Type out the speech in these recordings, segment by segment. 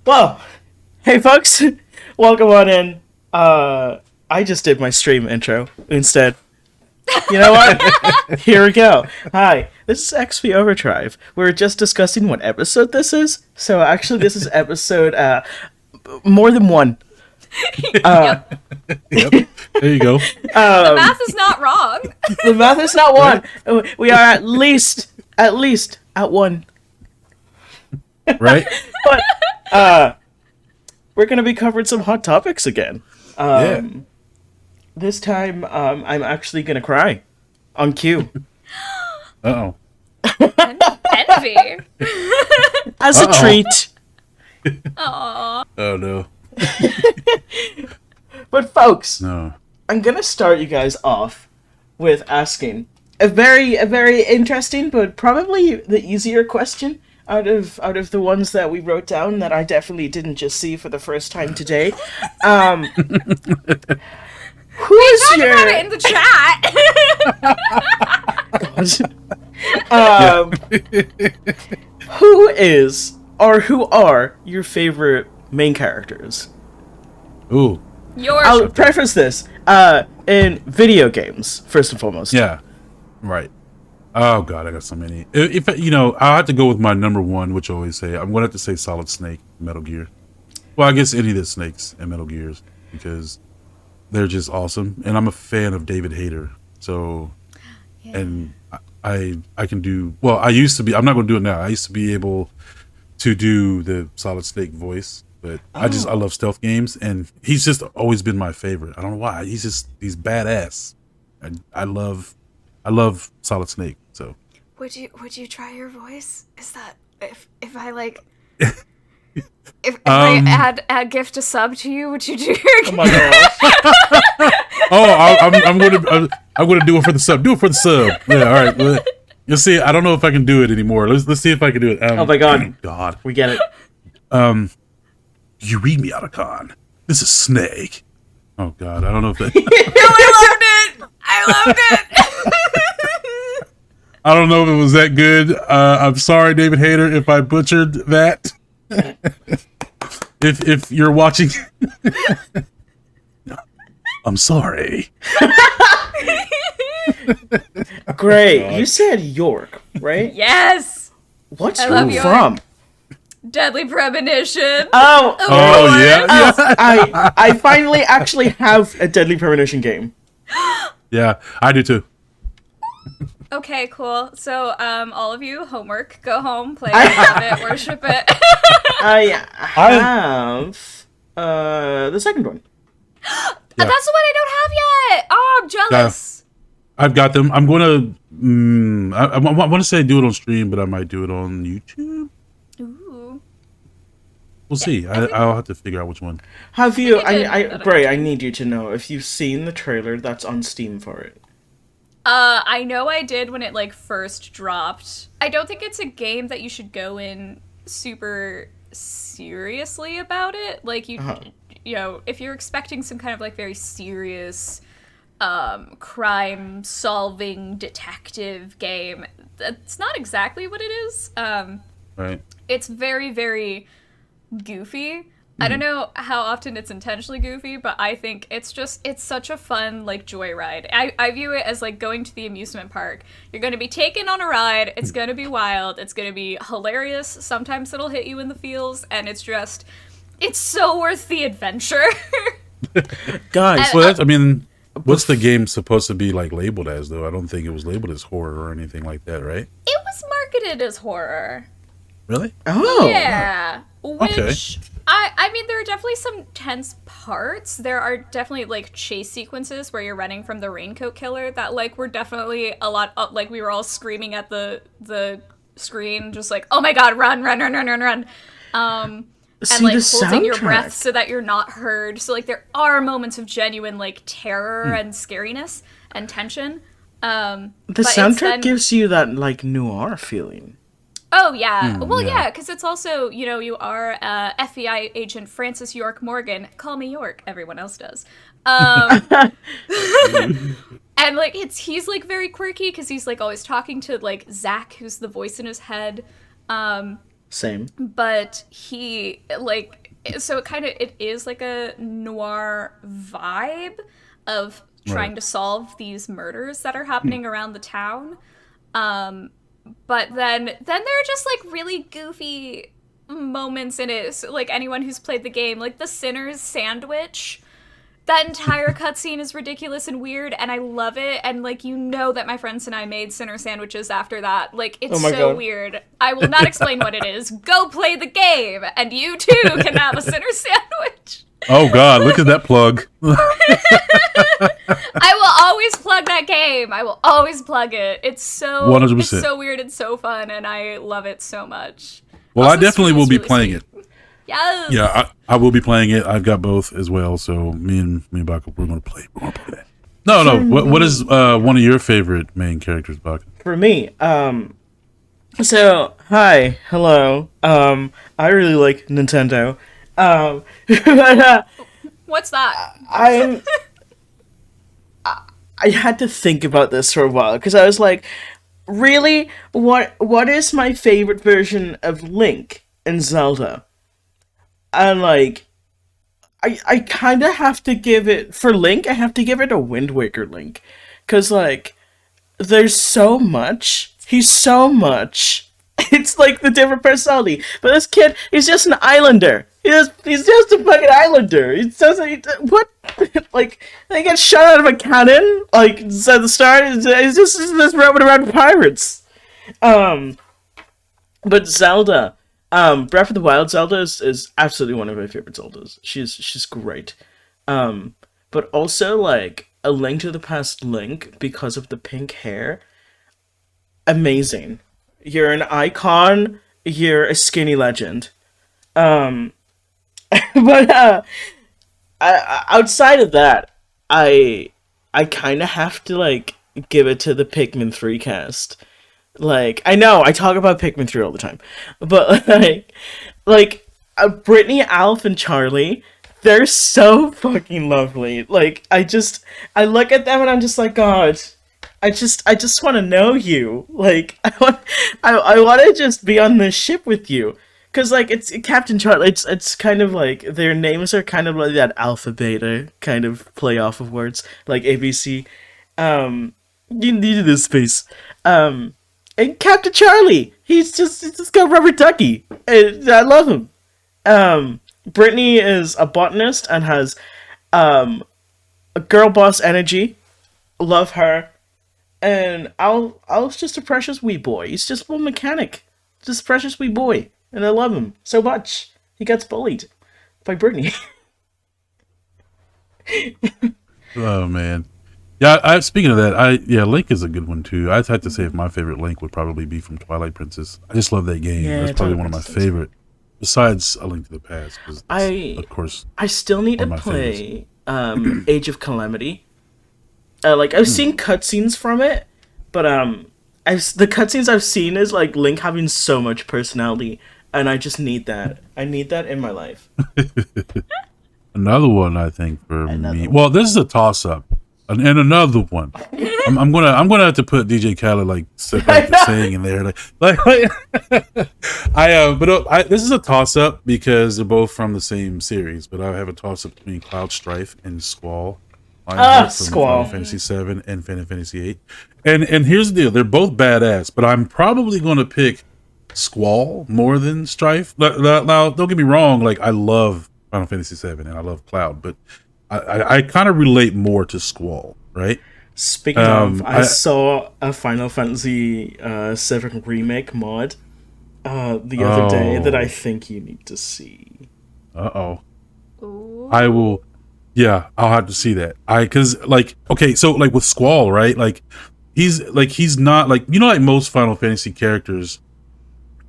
Well, hey folks, welcome on in. I just did my stream intro instead. You know what? Here we go. Hi, this is XP Overdrive. We were just discussing what episode this is. So actually, this is episode more than one. Yep. Yep. There you go. The math is not wrong. The math is not one. We are at least at one. Right? But we're gonna be covering some hot topics again. Yeah. This time, I'm actually gonna cry on cue Uh-oh. Envy. as a treat. Aww. Oh, no. But folks, No. I'm gonna start you guys off with asking a very interesting, but probably the easier question out of the ones that we wrote down that I definitely didn't just see for the first time today. Who is Talk your about it in the chat. who is or who are your favorite main characters? Ooh. I'll preface this in video games first and foremost. Yeah. Right. Oh, God, I got so many. If I'll have to go with my number one, which I always say. I'm going to have to say Solid Snake, Metal Gear. Well, I guess any of the Snakes and Metal Gears, because they're just awesome. And I'm a fan of David Hayter. So, Yeah. and I can do, well, I used to be, I'm not going to do it now. I used to be able to do the Solid Snake voice, but I love stealth games, and he's just always been my favorite. I don't know why. He's badass. I love Solid Snake. So Would you try your voice? Is that if I like if I add gift a sub to you, would you do your Oh my gosh. I'm gonna do it for the sub. Do it for the sub. Yeah, all right. Well, you'll see. I don't know if I can do it anymore. Let's see if I can do it. Oh my God. God. We get it. You read me, Otacon. This is Snake. Oh God. I don't know if that. No, I loved it. I don't know if it was that good. I'm sorry, David Hayter, if I butchered that. if you're watching, I'm sorry. Great. You said York, right? Yes. What's I love York York. from? Deadly Premonition. Oh, Oh yeah, yes. I finally actually have a Deadly Premonition game. Yeah, I do too. Okay, cool. So, all of you, homework. Go home, play it, love it, worship it. I have the second one. Yeah. That's the one I don't have yet. Oh, I'm jealous. I've got them. I'm gonna. I want to say do it on stream, but I might do it on YouTube. Ooh. We'll see. I'll have to figure out which one. Have you? I Bray, I need you to know if you've seen the trailer that's on Steam for it. I know I did when it first dropped. I don't think it's a game that you should go in super seriously about it. If you're expecting some kind of very serious crime solving detective game, that's not exactly what it is. Right. It's very, very goofy. I don't know how often it's intentionally goofy, but I think it's such a fun, joyride. I view it as, going to the amusement park. You're going to be taken on a ride, it's going to be wild, it's going to be hilarious, sometimes it'll hit you in the feels, and it's so worth the adventure. Guys, Well, what's the game supposed to be labeled as though? I don't think it was labeled as horror or anything like that, right? It was marketed as horror. Really? oh, Yeah. Which, Okay. there are definitely some tense parts. There are definitely, chase sequences where you're running from the raincoat killer that, were definitely a lot, we were all screaming at the screen, just oh my God, run, run, run, run, run, run. See, And, the holding your soundtrack. breath so that you're not heard. So, there are moments of genuine, terror and scariness and tension. The but it's soundtrack then- gives you that noir feeling. Oh, yeah. Well, yeah. yeah, because it's also, you are FBI agent Francis York Morgan. Call me York. Everyone else does. And, he's, very quirky because he's, always talking to, Zach, who's the voice in his head. Same. but he like so it is like a noir vibe of trying Right. to solve these murders that are happening around the town. But then there are just like really goofy moments in it. So, like anyone who's played the game, like the Sinner's sandwich. That entire cutscene is ridiculous and weird, and I love it. And like that my friends and I made Sinner sandwiches after that. Like it's Oh my so God. weird. I will not explain what it is. Go play the game, and you too can have a Sinner sandwich. Oh God, look at that plug. I will always plug that game. I will always plug it. It's so 100%. It's so weird and so fun, and I love it so much. Well, I Also, definitely Sweet will is be really playing sweet. it. Yes. Yeah, I will be playing it. I've got both as well. So me and Baka, we're gonna play. We're gonna play that. No. What is one of your favorite main characters, Baka? For me, so hi, hello. I really like Nintendo. But, What's that? I had to think about this for a while because I was like, really, what is my favorite version of Link in Zelda? And like, I kind of have to give it for Link. I have to give it a Wind Waker Link, because like, there's so much. He's so much. It's like the different personality. But this kid, he's just an islander. He's just a fucking islander. He doesn't. What? Like, they get shot out of a cannon. Like at the start, he's just roaming around with pirates. But Zelda, Breath of the Wild Zelda is absolutely one of my favorite Zeldas. She's great. But also like A Link to the Past Link, because of the pink hair. Amazing. You're an icon. You're a skinny legend. But outside of that, I kind of have to like give it to the Pikmin 3 cast. Like, I know I talk about Pikmin 3 all the time, but Brittany, Alf, and Charlie, they're so fucking lovely. Like, I look at them and I'm just like, God, I just want to know you. Like, I want to just be on this ship with you. Cause like it's Captain Charlie, it's kind of like their names are kind of like that alpha beta kind of play off of words like ABC. You needed this space. And Captain Charlie, he's just got rubber ducky. And I love him. Brittany is a botanist and has a girl boss energy. Love her. And Al's just a precious wee boy. He's just a little mechanic. Just a precious wee boy. And I love him so much. He gets bullied by Brittany. Oh man, yeah. Speaking of that, Link is a good one too. I'd have to say if my favorite Link would probably be from Twilight Princess. I just love that game. Yeah, That's probably Twilight one of my Princess. favorite. Besides A Link to the Past, 'cause it's, of course. I still need to one of my play Age of Calamity. I've seen cutscenes from it, but the cutscenes I've seen is like Link having so much personality, and I just need that. I need that in my life. Another one I think for Another me. one. Well, this is a toss up, and another one. I'm gonna have to put DJ Khaled like sit back and sing in there like this is a toss up because they're both from the same series, but I have a toss up between Cloud Strife and Squall. Lionheart from Squall. Final Fantasy 7 and Final Fantasy 8. And here's the deal, they're both badass, but I'm probably gonna pick Squall more than Strife. Now, don't get me wrong, like I love Final Fantasy 7 and I love Cloud, but I kind of relate more to Squall, right? Speaking of, I saw a Final Fantasy 7 remake mod the other day that I think you need to see. Uh-oh. Ooh. I will. Yeah, I'll have to see that. Because like, okay, so like with Squall, right? Like he's not like, like most Final Fantasy characters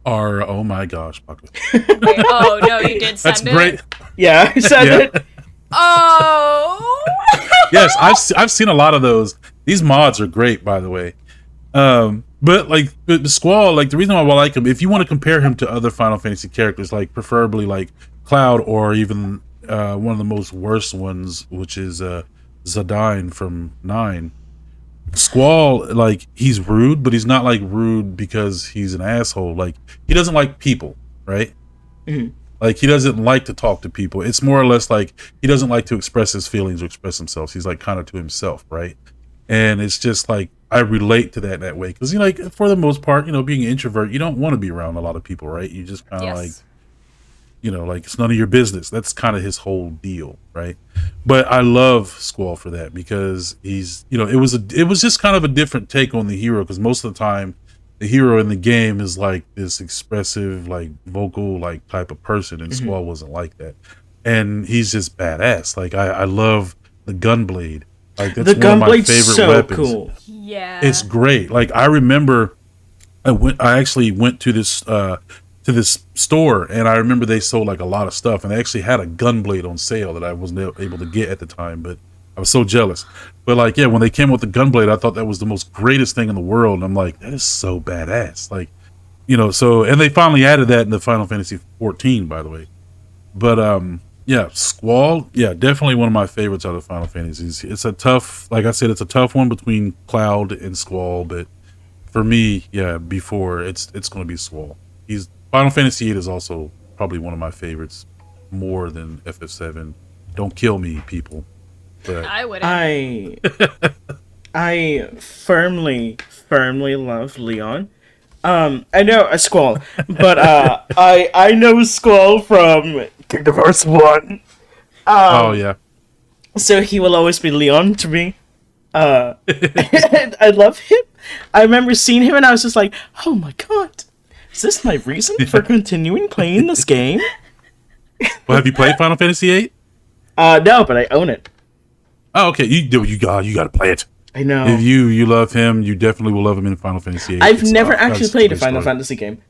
are. Oh my gosh, Paco. Wait, oh no, you did send That's it. great. Yeah, I said Yeah. it. Oh. Yes, I've seen a lot of those. These mods are great, by the way. But the Squall, like the reason why I like him, if you want to compare him to other Final Fantasy characters, like preferably like Cloud or even one of the most worst ones, which is Zidane from 9. Squall, like he's rude, but he's not like rude because he's an asshole. Like he doesn't like people, right? Mhm. Like he doesn't like to talk to people. It's more or less like he doesn't like to express his feelings or express himself. He's like kind of to himself, right? And it's just like I relate to that way because like for the most part, being an introvert, you don't want to be around a lot of people, right? You just kind of like Yes. like it's none of your business. That's kind of his whole deal, right? But I love Squall for that because he's, it was just kind of a different take on the hero because most of the time the hero in the game is like this expressive, like vocal, like type of person, and Squall wasn't like that. And he's just badass. Like I love the gunblade. Like that's The one of my gunblade's favorite so weapons. cool. Yeah. It's great. Like I remember I actually went to this store, and I remember they sold like a lot of stuff, and they actually had a gunblade on sale that I wasn't able to get at the time, but I was so jealous. But like, yeah, when they came with the gunblade, I thought that was the most greatest thing in the world, and I'm like, that is so badass. Like, so, and they finally added that in the Final Fantasy 14, by the way. But yeah, Squall, yeah, definitely one of my favorites out of Final Fantasies. It's a tough, like I said, it's a tough one between Cloud and Squall, but for me, yeah, before it's going to be Squall. He's Final Fantasy VIII is also probably one of my favorites, more than FF7. Don't kill me, people. But I wouldn't. I firmly love Leon. I know a Squall, but I know Squall from Kingdom Hearts 1. oh yeah, So he will always be Leon to me. And I love him. I remember seeing him and I was just like, oh my god, is this my reason for continuing playing this game? well, have you played Final Fantasy VIII? No, but I own it. Oh, okay. You got to play it. I know. If you love him, you definitely will love him in Final Fantasy VIII. I've never That's actually played a great Final story. Fantasy game.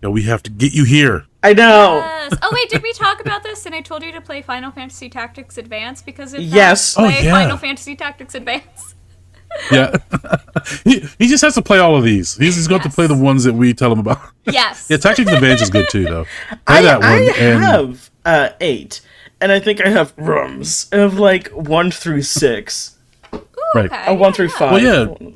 Yeah, we have to get you here. I know. Yes. Oh wait, did we talk about this? And I told you to play Final Fantasy Tactics Advance because if Yes. not, Oh, play yeah. Final Fantasy Tactics Advance. Yeah, he just has to play all of these. He's got to Yes. play the ones that we tell him about. Yes. Yeah, Tactics Advance is good too, though. Play that one. I and have 8, and I think I have rooms of like 1 through 6. right. Okay, 1 through 5. Well, yeah.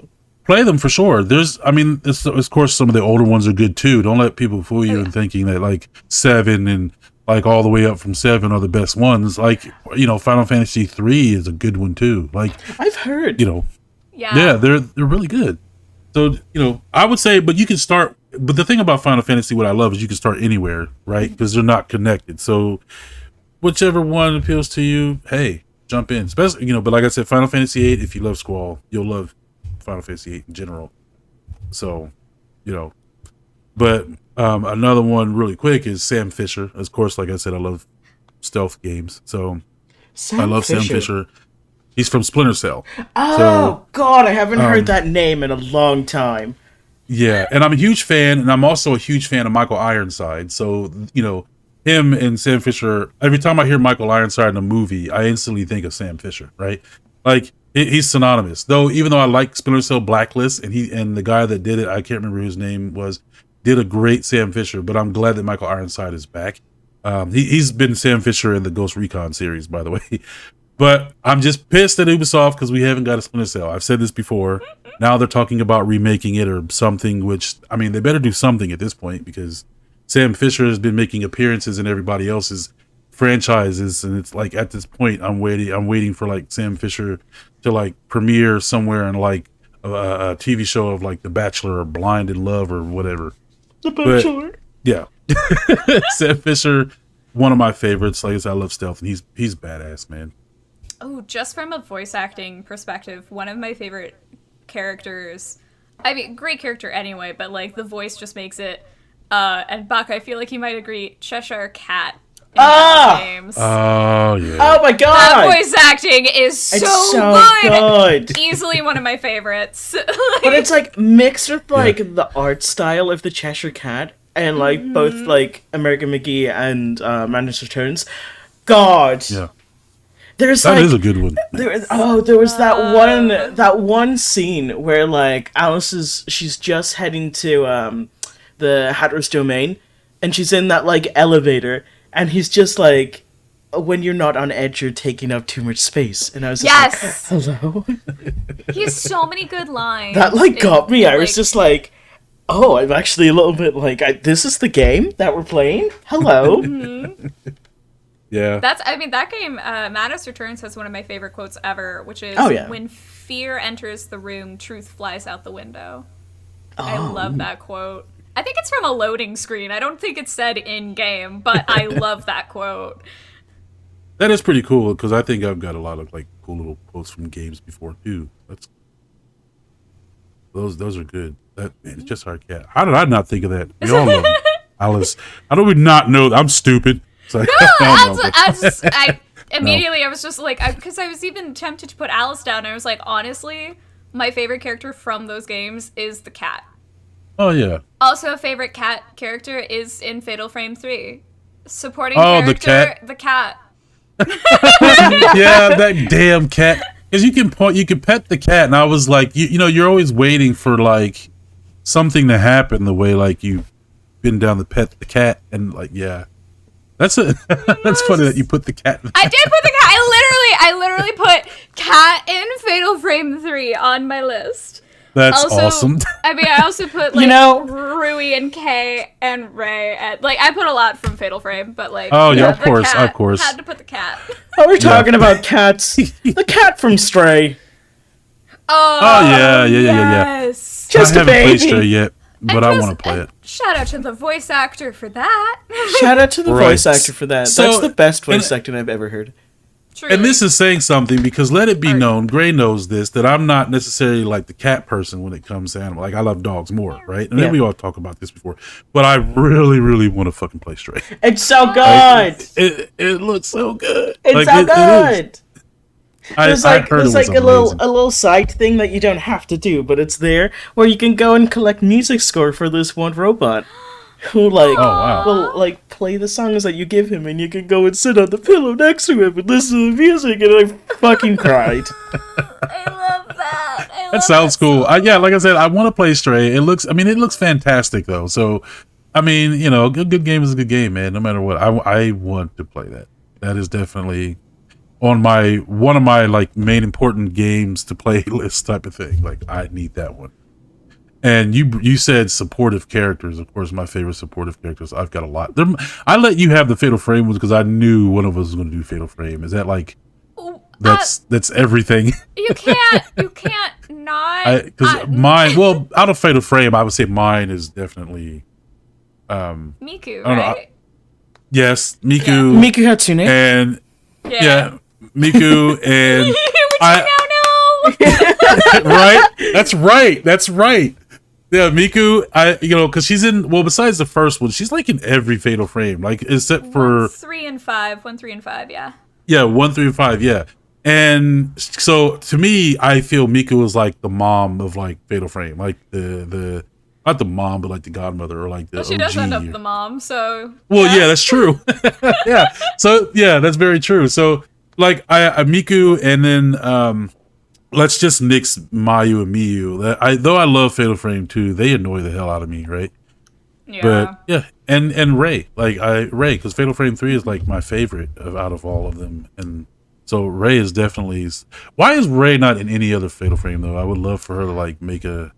Play them for sure. Of course, some of the older ones are good too. Don't let people fool you in thinking that like 7 and like all the way up from 7 are the best ones. Like, Final Fantasy 3 is a good one too. Like, I've heard. Yeah. they're really good. So, I would say, but you can start. But the thing about Final Fantasy, what I love is you can start anywhere, right? Because they're not connected. So, whichever one appeals to you, hey, jump in. Especially, but like I said, Final Fantasy 8. If you love Squall, you'll love Final Fantasy 8 in general. So, But another one really quick is Sam Fisher. Of course, like I said, I love stealth games. So I love Sam Fisher. He's from Splinter Cell. Oh, God, I haven't heard that name in a long time. Yeah, and I'm a huge fan, and I'm also a huge fan of Michael Ironside. So, him and Sam Fisher, every time I hear Michael Ironside in a movie, I instantly think of Sam Fisher, right? Like, he's synonymous. Even though I like Splinter Cell Blacklist, and the guy that did it, I can't remember who his name was, did a great Sam Fisher, but I'm glad that Michael Ironside is back. He's been Sam Fisher in the Ghost Recon series, by the way. But I'm just pissed at Ubisoft because we haven't got a Splinter Cell. I've said this before. Now they're talking about remaking it or something, which, I mean, they better do something at this point because Sam Fisher has been making appearances in everybody else's franchises. And it's like, at this point, I'm waiting for like Sam Fisher to like premiere somewhere in like a TV show of like The Bachelor or Blind in Love or whatever. The Bachelor. Yeah. Sam Fisher, one of my favorites. Like I said, I love stealth, and he's badass, man. Oh, just from a voice acting perspective, one of my favorite characters. I mean, great character anyway, but like the voice just makes it. And Buck, I feel like you might agree. Cheshire Cat in games. Oh yeah. Oh my God. That voice acting is so good. Easily one of my favorites. But it's like mixed with like the art style of the Cheshire Cat and like both like American McGee and Manager Tones. God. Yeah. There's That like, is a good one. there was that one scene where like she's just heading to the Hatter's domain, and she's in that like elevator, and he's just like, when you're not on edge, you're taking up too much space, and I was just like, hello. He has so many good lines. That like got me. I was just like, Oh, I'm actually a little bit like, this is the game that we're playing? Hello? Yeah. That game, Madness Returns, has one of my favorite quotes ever, which is, when fear enters the room, truth flies out the window. I love that quote. I think it's from a loading screen. I don't think it's said in-game, but I love that quote. That is pretty cool, because I think I've got a lot of like cool little quotes from games before too. Those are good. Man, it's just our cat. How did I not think of that? We all love Alice. How do we not know? I'm stupid. It's like, I immediately I was just like, because I was even tempted to put Alice down. I was like, honestly, my favorite character from those games is the cat. Oh yeah. Also, a favorite cat character is in Fatal Frame 3. Supporting character, the cat. Yeah, that damn cat. Because you can pet the cat, and I was like, you're always waiting for like something to happen. The way like you've been down to pet the cat, and like that's funny that you put the cat. I did put the cat. I literally put cat in Fatal Frame 3 on my list. That's awesome. I also put like Rui and Kay and Ray. I put a lot from Fatal Frame, but like of course. Had to put the cat. Oh, we're talking about cats. The cat from Stray. Oh yeah. Yes. Just I a haven't baby. played Stray yet, but I want to play it. Shout out to the voice actor for that. Shout out to the voice actor for that. So, that's the best voice acting I've ever heard. Truly. And this is saying something, because let it be known, Gray knows this, that I'm not necessarily like the cat person when it comes to animal. Like, I love dogs more, right? And then we all talk about this before. But I really, really want to fucking play Stray. It's so good. It looks so good. It's so good. There's like a little side thing that you don't have to do, but it's there where you can go and collect music score for this one robot who will like play the songs that you give him, and you can go and sit on the pillow next to him and listen to the music, and I fucking cried. I love that. That sounds cool. Like I said, I want to play Stray. It looks fantastic though. So, a good game is a good game, man. No matter what, I want to play that. That is definitely on one of my like main important games to play list type of thing. Like, I need that one. And you said supportive characters. Of course, my favorite supportive characters. I've got a lot. I let you have the Fatal Frame ones because I knew one of us was going to do Fatal Frame. Is that like that's everything? You can't not. Because mine. Well, out of Fatal Frame, I would say mine is definitely Miku, right? Yes, Miku. Miku Hatsune. And Miku and right? That's right. Yeah, Miku, because she's in, besides the first one, she's like in every Fatal Frame, like, except for 1, 3, and 5, yeah. Yeah, 1, 3, and 5, yeah. And so, to me, I feel Miku is like the mom of, like, Fatal Frame, like, the not the mom, but, like, the godmother, or, like, the she OG. does end up the mom, so... Well, yeah, that's true. Yeah, so, yeah, that's very true. So, like, I Miku, and then, let's just nix Mayu and Miyu. Though I love Fatal Frame 2, they annoy the hell out of me, right? Yeah. But yeah, and Ray, Ray, because Fatal Frame 3 is like my favorite out of all of them, and so Ray is definitely. Why is Ray not in any other Fatal Frame though? I would love for her to like make a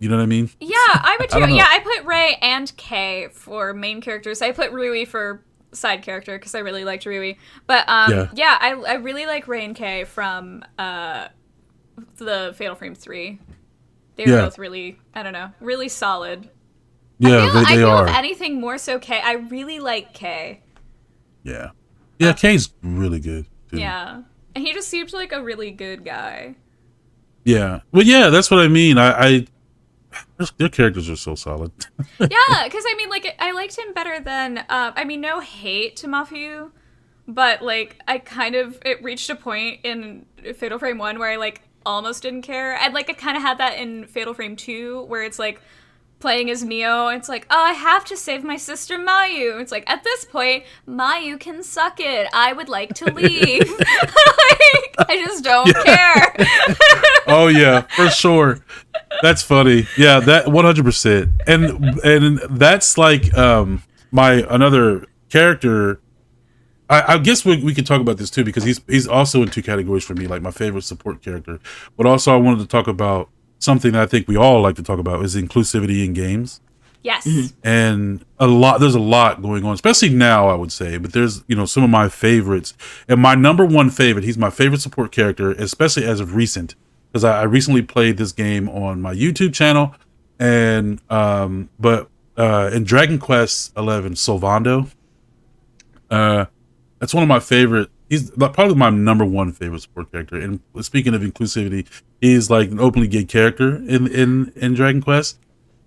you know what I mean? Yeah, I would too. Yeah, I put Ray and Kay for main characters. I put Rui for side character because I really liked Rui. But I really like Ray and Kay from the Fatal Frame 3. They were both really, really solid. Yeah, I feel are. If anything, more so Kay. I really like Kay. Yeah. Yeah, Kay's really good too. Yeah. And he just seems like a really good guy. Yeah. Well, yeah, that's what I mean. Their characters are so solid. Yeah, because I liked him better than no hate to Mafu, but like it reached a point in Fatal Frame 1 where I almost didn't care. I kind of had that in Fatal Frame 2 where it's like playing as Mio, it's like, oh, I have to save my sister Mayu. It's like, at this point, Mayu can suck it. I would like to leave. I just don't care. Oh yeah, for sure. That's funny. Yeah, that 100%. And that's like my another character. I guess we could talk about this too because he's also in two categories for me, like my favorite support character. But also I wanted to talk about something that I think we all like to talk about is inclusivity in games. Yes. And there's a lot going on, especially now, I would say, but there's, some of my favorites, and my number one favorite, he's my favorite support character, especially as of recent, because I recently played this game on my YouTube channel, and in Dragon Quest 11, Sylvando, that's one of my favorite. He's probably my number one favorite support character. And speaking of inclusivity, he's like an openly gay character in Dragon Quest.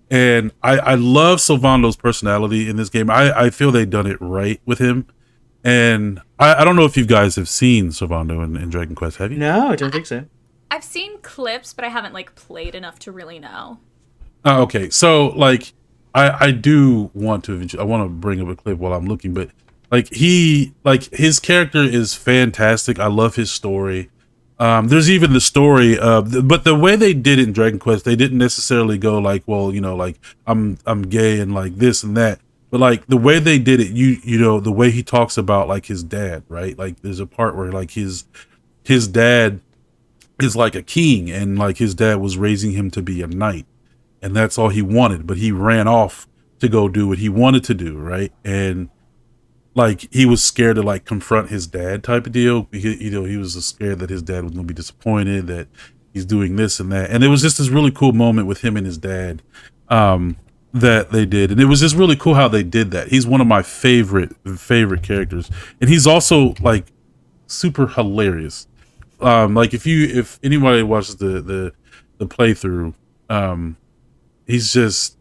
And I love Sylvando's personality in this game. I feel they've done it right with him. And I don't know if you guys have seen Sylvando in Dragon Quest. Have you? No, I don't think so. I've seen clips, but I haven't played enough to really know. Okay, so I do want to. I want to bring up a clip while I'm looking, but his character is fantastic. I love his story. There's even the story of, but the way they did it in Dragon Quest, they didn't necessarily go I'm gay and this and that. But the way they did it, the way he talks about his dad, right? There's a part where his dad is like a king, and his dad was raising him to be a knight, and that's all he wanted. But he ran off to go do what he wanted to do, right? And he was scared to confront his dad type of deal. He was scared that his dad was going to be disappointed that he's doing this and that. And it was just this really cool moment with him and his dad that they did. And it was just really cool how they did that. He's one of my favorite characters. And he's also super hilarious. If anybody watches the playthrough, he's just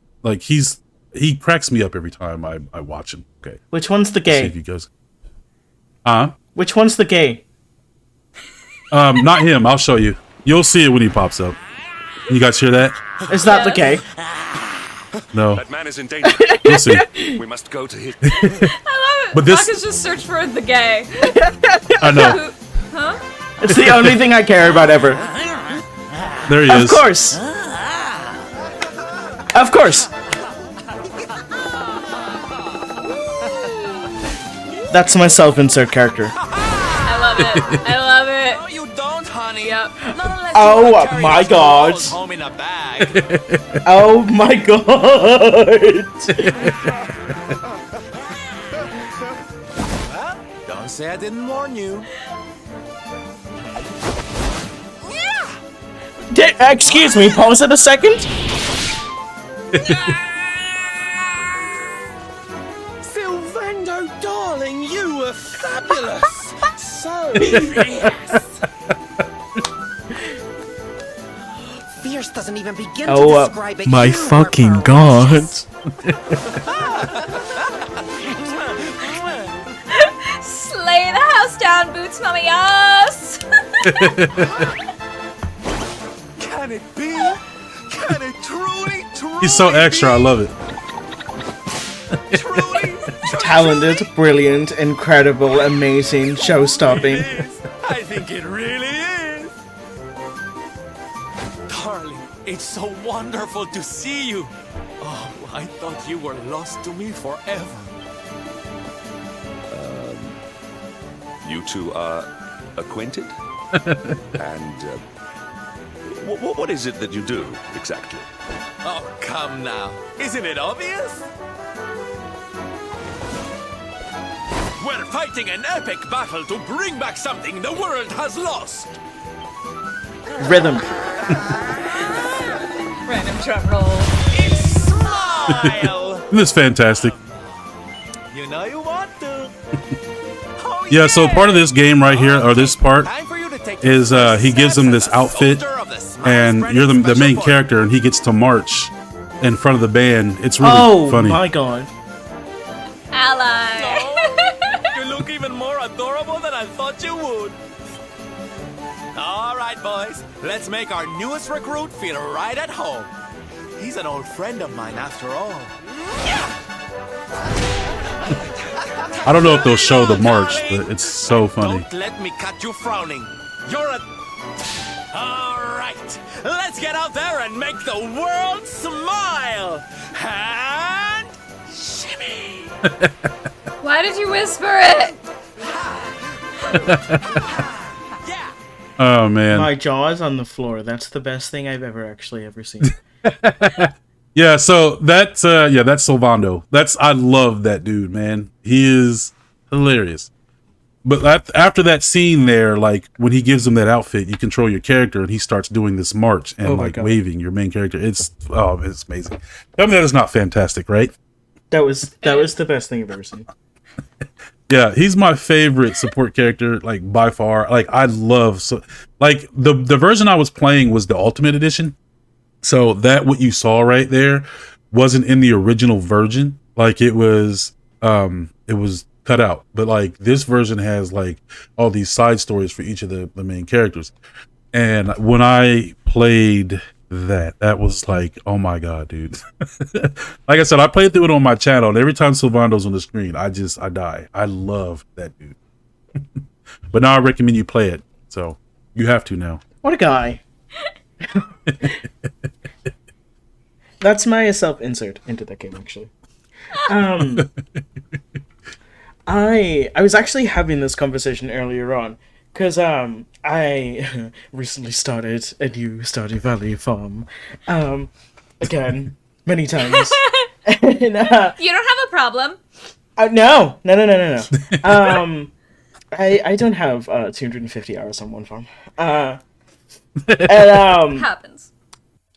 he cracks me up every time I watch him. Okay. Which one's the gay? See if he goes. Which one's the gay? Not him. I'll show you. You'll see it when he pops up. You guys hear that? Is that the gay? No. That man is in danger. You'll see. We must go to his. I love it. But this- Marcus just searched for the gay. I know. Huh? It's the only thing I care about ever. There he Of is. course. Of course. That's my self-insert character. I love it. I love it. No, you don't, honey. Yep. Not unless Oh, you wanna carry my those God. balls home in a bag. Oh my god. Well, don't say I didn't warn you. Excuse me, pause it a second? Sylvando, darling, you were fabulous. So fierce. Fierce doesn't even begin to describe it. my You were fucking god. ferocious. Slay the house down, boots, mommy, yes. Can it be? Can it truly He's so extra. I love it. truly, Talented, brilliant, incredible, amazing, show-stopping. is. I think it really is. Darling, it's so wonderful to see you. Oh, I thought you were lost to me forever. You two are acquainted? And what is it that you do exactly? Oh, come now. Isn't it obvious? We're fighting an epic battle to bring back something the world has lost. Rhythm. Random drum roll. It's Smile. Isn't this fantastic? You know you want to. Oh, Yeah, so part of this game right here, or this part, Time for you to take is your first he gives steps him as this a outfit, soldier of the Smile and Spreading you're the Special main Forces. character, and he gets to march in front of the band. It's really Oh funny. my god. Ally. You look even more adorable than I thought you would. All right, boys. Let's make our newest recruit feel right at home. He's an old friend of mine after all. I don't know if they'll show the march, but it's so funny. Don't let me catch you frowning. You're a... All right. Let's get out there and make the world smile. And... shimmy. Why did you whisper it? Yeah. Oh man. My jaw is on the floor. That's the best thing I've ever seen. Yeah, so that's that's Silvando. I love that dude, man. He is hilarious. But after that scene there, like when he gives him that outfit, you control your character, and he starts doing this march and Oh my like God. waving your main character. It's amazing. Tell me that is not fantastic, right? That was the best thing I've ever seen. Yeah, he's my favorite support character, like by far. Like I love like the version I was playing was the Ultimate Edition. So that what you saw right there wasn't in the original version. Like it was cut out. But like this version has like all these side stories for each of the main characters. And when I played that was like, oh my God, dude. Like I said, I played through it on my channel, and every time Silvando's on the screen, I die. I love that dude. But now I recommend you play it. So you have to now. What a guy. That's my self-insert into that game, actually. I was actually having this conversation earlier on, because I recently started a new Stardew Valley farm. Again, many times. And, You don't have a problem. no. I don't have 250 hours on one farm. Happens.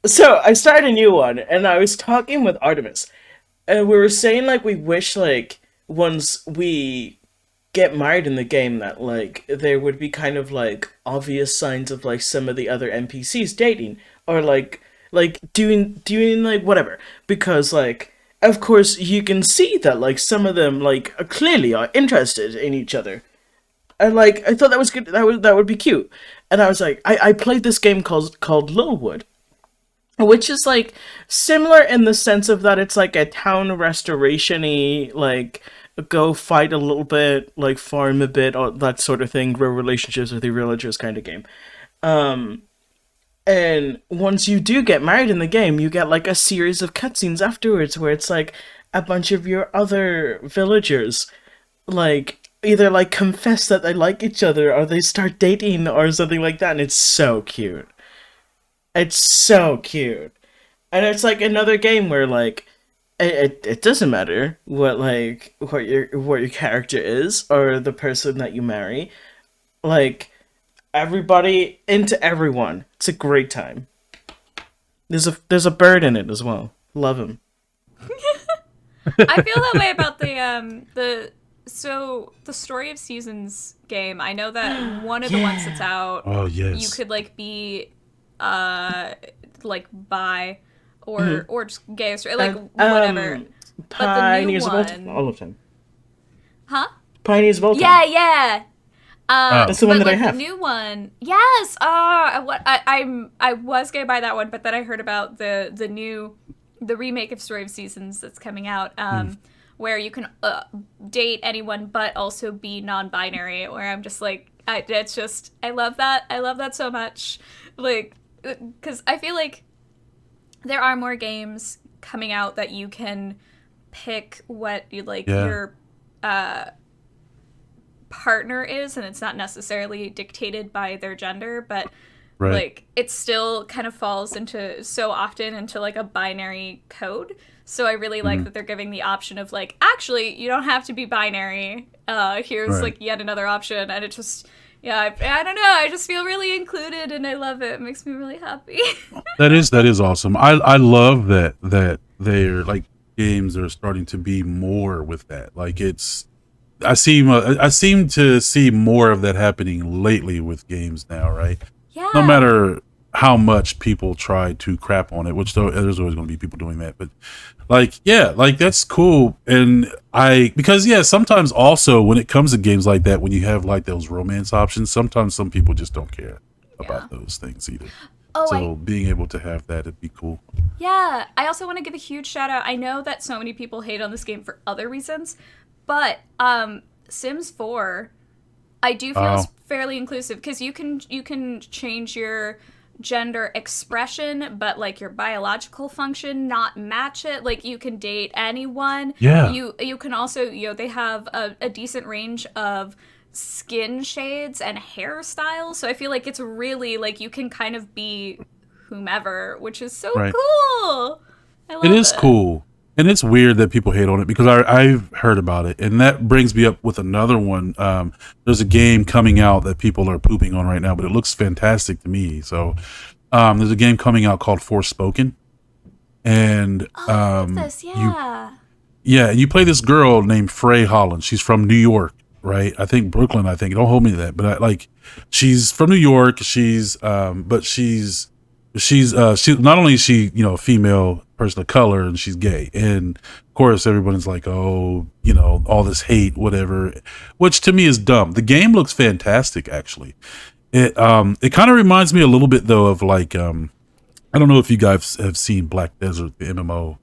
So I started a new one, and I was talking with Artemis, and we were saying like we wish like once we get married in the game that like there would be kind of like obvious signs of like some of the other NPCs dating or like doing like whatever, because like of course you can see that like some of them like clearly are interested in each other. And like I thought that was good. That would be cute. And I was like, I played this game called Littlewood, which is like similar in the sense of that it's like a town restoration-y, like go fight a little bit, like farm a bit, or that sort of thing, grow relationships with your villagers kind of game. And once you do get married in the game, you get like a series of cutscenes afterwards where it's like a bunch of your other villagers like either like confess that they like each other or they start dating or something like that, and it's so cute. It's so cute. And it's like another game where like it doesn't matter what your character is or the person that you marry. Like everybody into everyone. It's a great time. There's a bird in it as well. Love him. I feel that way about the Story of Seasons game. I know that one of the ones that's out. Oh yes. You could like be like bi or just gay or straight, like whatever. Pioneers but of the new all of them. Huh? Pioneers of all time. Yeah. That's the one that I have. The new one, yes. I was gonna buy that one, but then I heard about the remake of Story of Seasons that's coming out, where you can date anyone but also be non-binary. Where I'm just like, I love that. I love that so much, like, because I feel like there are more games coming out that you can pick what you like your partner is, and it's not necessarily dictated by their gender, but like it still kind of falls into so often into like a binary code. So I really like that they're giving the option of like, actually you don't have to be binary, here's like yet another option. And it just I don't know, I just feel really included and I love it. It makes me really happy. That is awesome. I love that they're like games are starting to be more with that. Like I seem to see more of that happening lately with games now, right? Yeah. No matter how much people try to crap on it, which there's always going to be people doing that, but like, yeah, like that's cool. And because sometimes also when it comes to games like that, when you have like those romance options, sometimes some people just don't care about those things either. So being able to have that, it'd be cool. Yeah. I also want to give a huge shout out. I know that so many people hate on this game for other reasons, but Sims 4, I do feel is fairly inclusive because you can change your gender expression, but like your biological function not match it. Like you can date anyone. Yeah. You can also, they have a decent range of skin shades and hairstyles. So I feel like it's really like you can kind of be whomever, which is so Right. cool. I love It is cool. And it's weird that people hate on it because I've heard about it. And that brings me up with another one. There's a game coming out that people are pooping on right now, but it looks fantastic to me. So there's a game coming out called Forspoken. And this, yeah. you play this girl named Frey Holland. She's from New York, right? I think Brooklyn, Don't hold me to that. But she's from New York. She's not only is she, a female person of color, and she's gay, and of course everyone's like, oh, all this hate, whatever, which to me is dumb. The game looks fantastic, actually. It kind of reminds me a little bit though of I don't know if you guys have seen Black Desert, the MMO.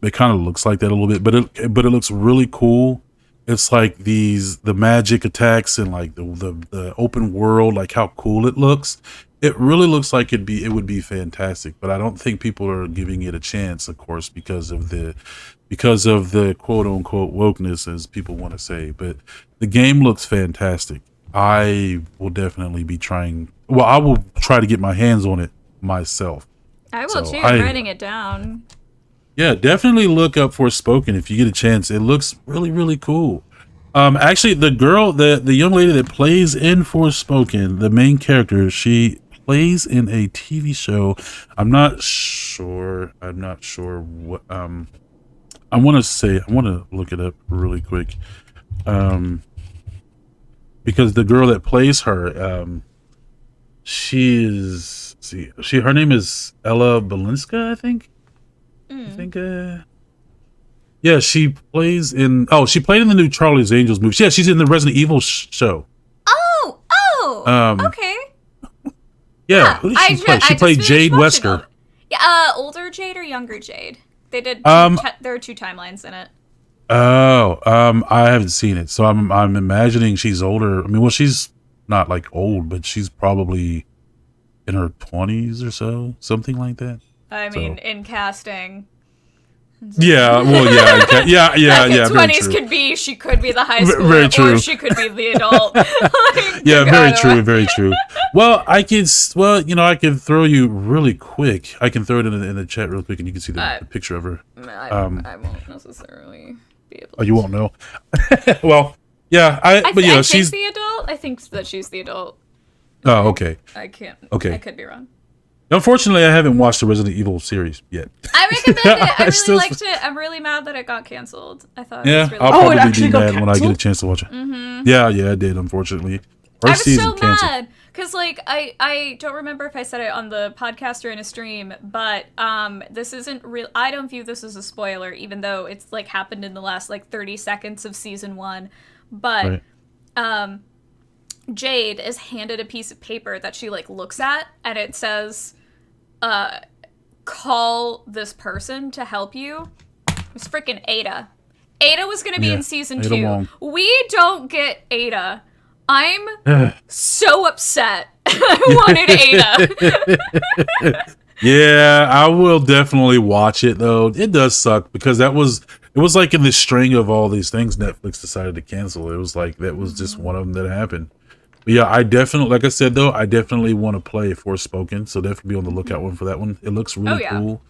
It kind of looks like that a little bit, but it looks really cool. It's like the magic attacks and like the open world, like how cool it looks. It really looks like it would be fantastic, but I don't think people are giving it a chance, of course, because of the quote unquote wokeness, as people want to say. But the game looks fantastic. I will definitely be trying. Well, I will try to get my hands on it myself. I will too. I'm writing it down. Yeah, definitely look up Forspoken if you get a chance. It looks really, really cool. Actually, the girl, the young lady that plays in Forspoken, the main character, she plays in a TV show. I'm not sure what. I want to look it up really quick. Because the girl that plays her, her name is Ella Balinska, I think. Yeah, she plays in. Oh, she played in the new Charlie's Angels movie. Yeah, she's in the Resident Evil show. Okay. Yeah, who did she play? She played Jade Wesker. Yeah, older Jade or younger Jade? They did. There are two timelines in it. Oh, I haven't seen it, so I'm imagining she's older. I mean, well, she's not like old, but she's probably in her 20s or so, something like that. I mean, in casting. Yeah, well, yeah. 20s could be, she could be the high schooler, very true. or she could be the adult. Yeah, very true. Well, I could throw you really quick. I can throw it in the chat real quick, and you can see the picture of her. I won't necessarily be able to. Oh, you won't know. Well, yeah, she's the adult. I think that she's the adult. Oh, okay. I can't. Okay. I could be wrong. Unfortunately, I haven't watched the Resident Evil series yet. I recommend it. I really liked it. I'm really mad that it got canceled. I thought it was really I'll probably be mad canceled? when I get a chance to watch it. Mm-hmm. Yeah, it did, unfortunately. I was so mad because I don't remember if I said it on the podcast or in a stream, but this isn't real. I don't view this as a spoiler, even though it's like happened in the last 30 seconds of season 1. But Jade is handed a piece of paper that she looks at, and it says, call this person to help you. It's freaking Ada. Ada was going to be in season 2. Wong. We don't get Ada. I'm so upset. I wanted Ada. Yeah, I will definitely watch it though. It does suck because it was in the string of all these things Netflix decided to cancel. It was that was just one of them that happened. But yeah, I definitely, like I said though, I definitely want to play Forspoken, so definitely be on the lookout one for that one. It looks really cool.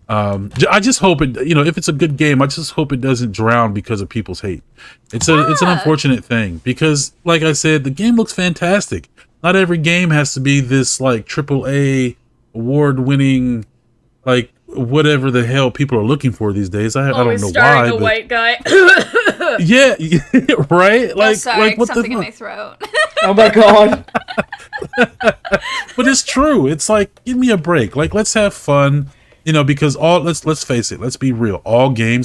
I just hope it, if it's a good game, I just hope it doesn't drown because of people's hate. It's an unfortunate thing because, like I said, the game looks fantastic. Not every game has to be this AAA award-winning, whatever the hell people are looking for these days. I don't know why. A white guy. Yeah, right. Sorry, what something the in my throat. Oh my god. But it's true. It's give me a break. Let's have fun. Because let's face it, let's be real.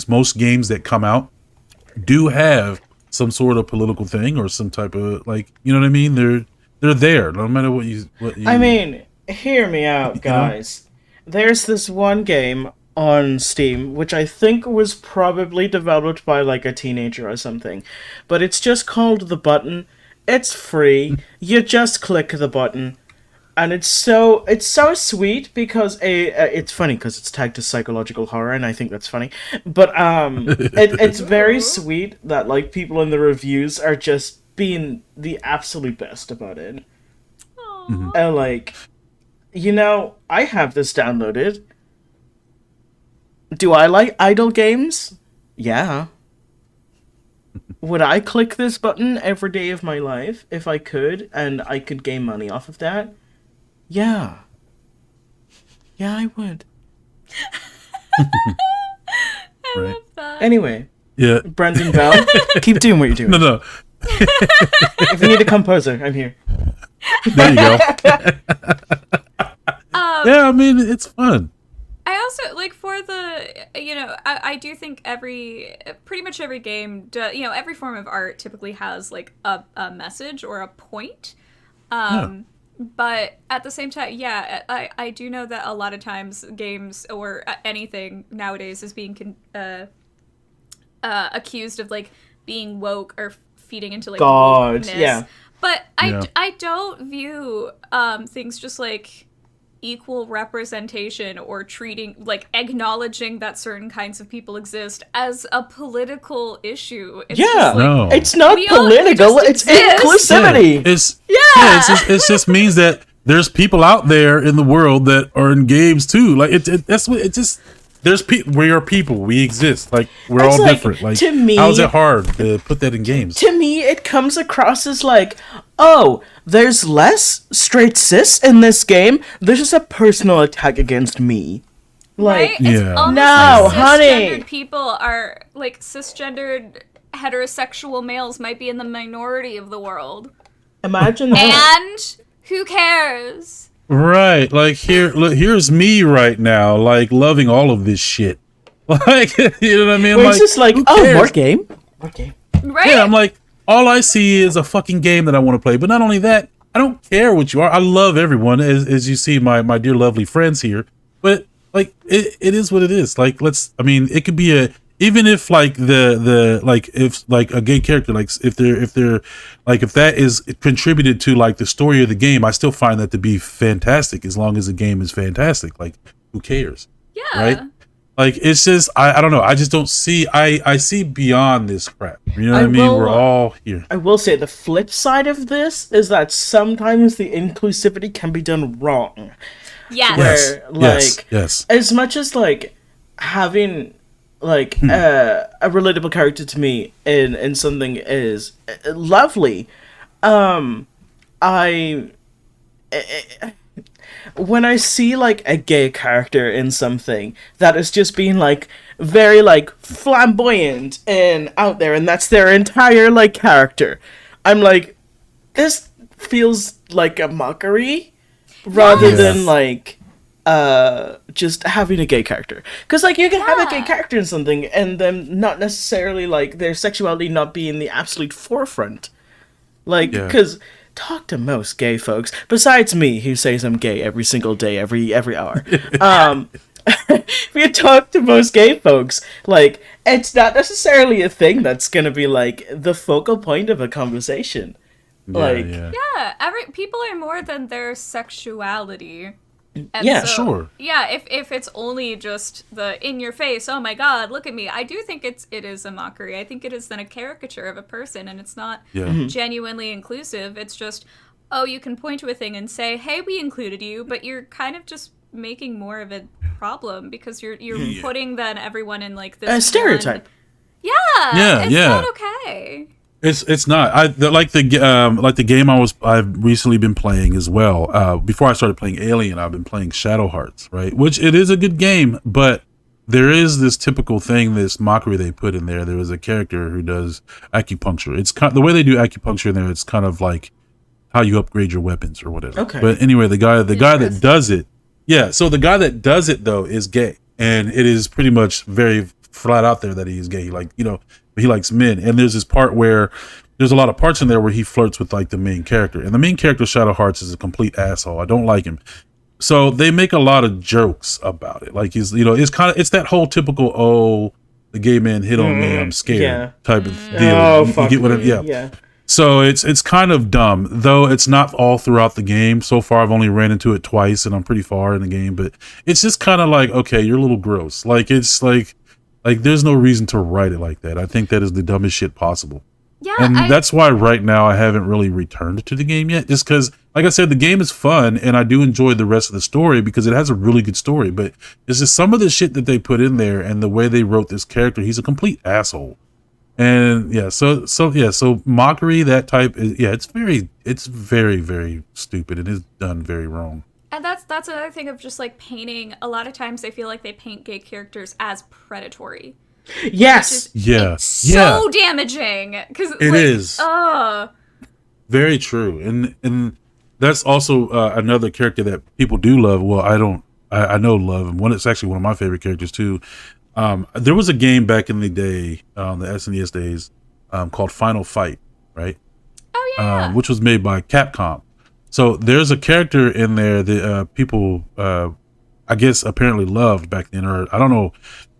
Most games that come out do have some sort of political thing or some type of you know what I mean? They're there no matter what you I mean, hear me out, guys. There's this one game on Steam which I think was probably developed by a teenager or something. But it's just called The Button. It's free. You just click the button. and it's so sweet because it's funny because it's tagged to psychological horror, and I think that's funny. But it's very sweet that like people in the reviews are just being the absolute best about it. And like, I have this downloaded. Do I like idle games? Yeah. Would I click this button every day of my life if I could, and I could gain money off of that? Yeah. Yeah, I would. I love that. Anyway, Yeah. Brendan Bell, keep doing what you're doing. No. If you need a composer, I'm here. There you go. Yeah, I mean, it's fun. I also like for the I do think pretty much every game every form of art typically has like a message or a point, but at the same time, I do know that a lot of times games or anything nowadays is being accused of like being woke or feeding into like wokeness. Yeah. But I don't view things just like equal representation or treating like acknowledging that certain kinds of people exist as a political issue. It's just, like, No. It's not we all political, just it's exist. inclusivity. It just means that there's people out there in the world that are in games too. Like that's what it just. We are people. We exist. Like we're It's all like, different. Like to me- how's it hard to put that in games? To me, it comes across as like, oh, there's less straight cis in this game. This is a personal attack against me. Like, right? It's Yeah. almost No, like honey. cisgendered people are like cisgendered heterosexual males might be in the minority of the world. imagine that. And who cares? Right. Like here's me right now, like loving all of this shit. Like you know what I mean? Where Like it's just like, who oh, cares? more game? More game. Right? Yeah, I'm like, all I see is a fucking game that I want to play. But not only that, I don't care what you are. I love everyone, as you see my dear lovely friends here. But like it is what it is. Like it could be even if like if like a gay character, like if that is contributed to like the story of the game, I still find that to be fantastic as long as the game is fantastic. Like who cares? Yeah. Right? Like it's just I don't know. I just don't see I see beyond this crap. You know what I mean? We're all here. I will say the flip side of this is that sometimes the inclusivity can be done wrong. Yes. Where, like, yes. as much as like having like a relatable character to me in something is lovely, when I see like a gay character in something that is just being like very like flamboyant and out there, and that's their entire like character, I'm like, this feels like a mockery rather than like just having a gay character. Because like you can have a gay character in something and then not necessarily like their sexuality not be in the absolute forefront. Like, because talk to most gay folks, besides me, who says I'm gay every single day, every hour. If you talk to most gay folks, like, it's not necessarily a thing that's gonna be like the focal point of a conversation. People are more than their sexuality. And sure. Yeah, if it's only just the in your face, oh my god, look at me. I do think it is a mockery. I think it is then a caricature of a person, and it's not genuinely inclusive. It's just, oh, you can point to a thing and say, hey, we included you, but you're kind of just making more of a problem because you're putting then everyone in like this a stereotype. It's not okay. It's not. Like the game I've recently been playing as well. Before I started playing Alien, I've been playing Shadow Hearts, right? Which it is a good game, but there is this typical thing, this mockery they put in there. There is a character who does acupuncture. It's the way they do acupuncture in there. It's kind of like how you upgrade your weapons or whatever. Okay. But anyway, the guy that does it, so the guy that does it though is gay, and it is pretty much very flat out there that he is gay. Like, he likes men, and there's this part where there's a lot of parts in there where he flirts with like the main character, and the main character, Shadow Hearts, is a complete asshole. I don't like him. So they make a lot of jokes about it. Like it's that whole typical, the gay man hit on me, I'm scared type of deal. Oh, you fuck get what me. Yeah. So it's kind of dumb, though it's not all throughout the game. So far, I've only ran into it twice, and I'm pretty far in the game. But it's just kind of like, okay, you're a little gross. Like it's like there's no reason to write it like that. I think that is the dumbest shit possible. Yeah, And that's why right now I haven't really returned to the game yet. Just because, like I said, the game is fun, and I do enjoy the rest of the story because it has a really good story. But it's just some of the shit that they put in there and the way they wrote this character. He's a complete asshole. And yeah, so mockery, that type is, it's very, very stupid. It is done very wrong. And that's another thing of just like painting. A lot of times, I feel like they paint gay characters as predatory. Yes. It's so damaging because It is Oh, very true, and that's also another character that people do love. Well, I know love, and it's actually one of my favorite characters too. There was a game back in the day, the SNES days, called Final Fight, right? Oh yeah. Which was made by Capcom. So there's a character in there that people, I guess, apparently loved back then, or I don't know.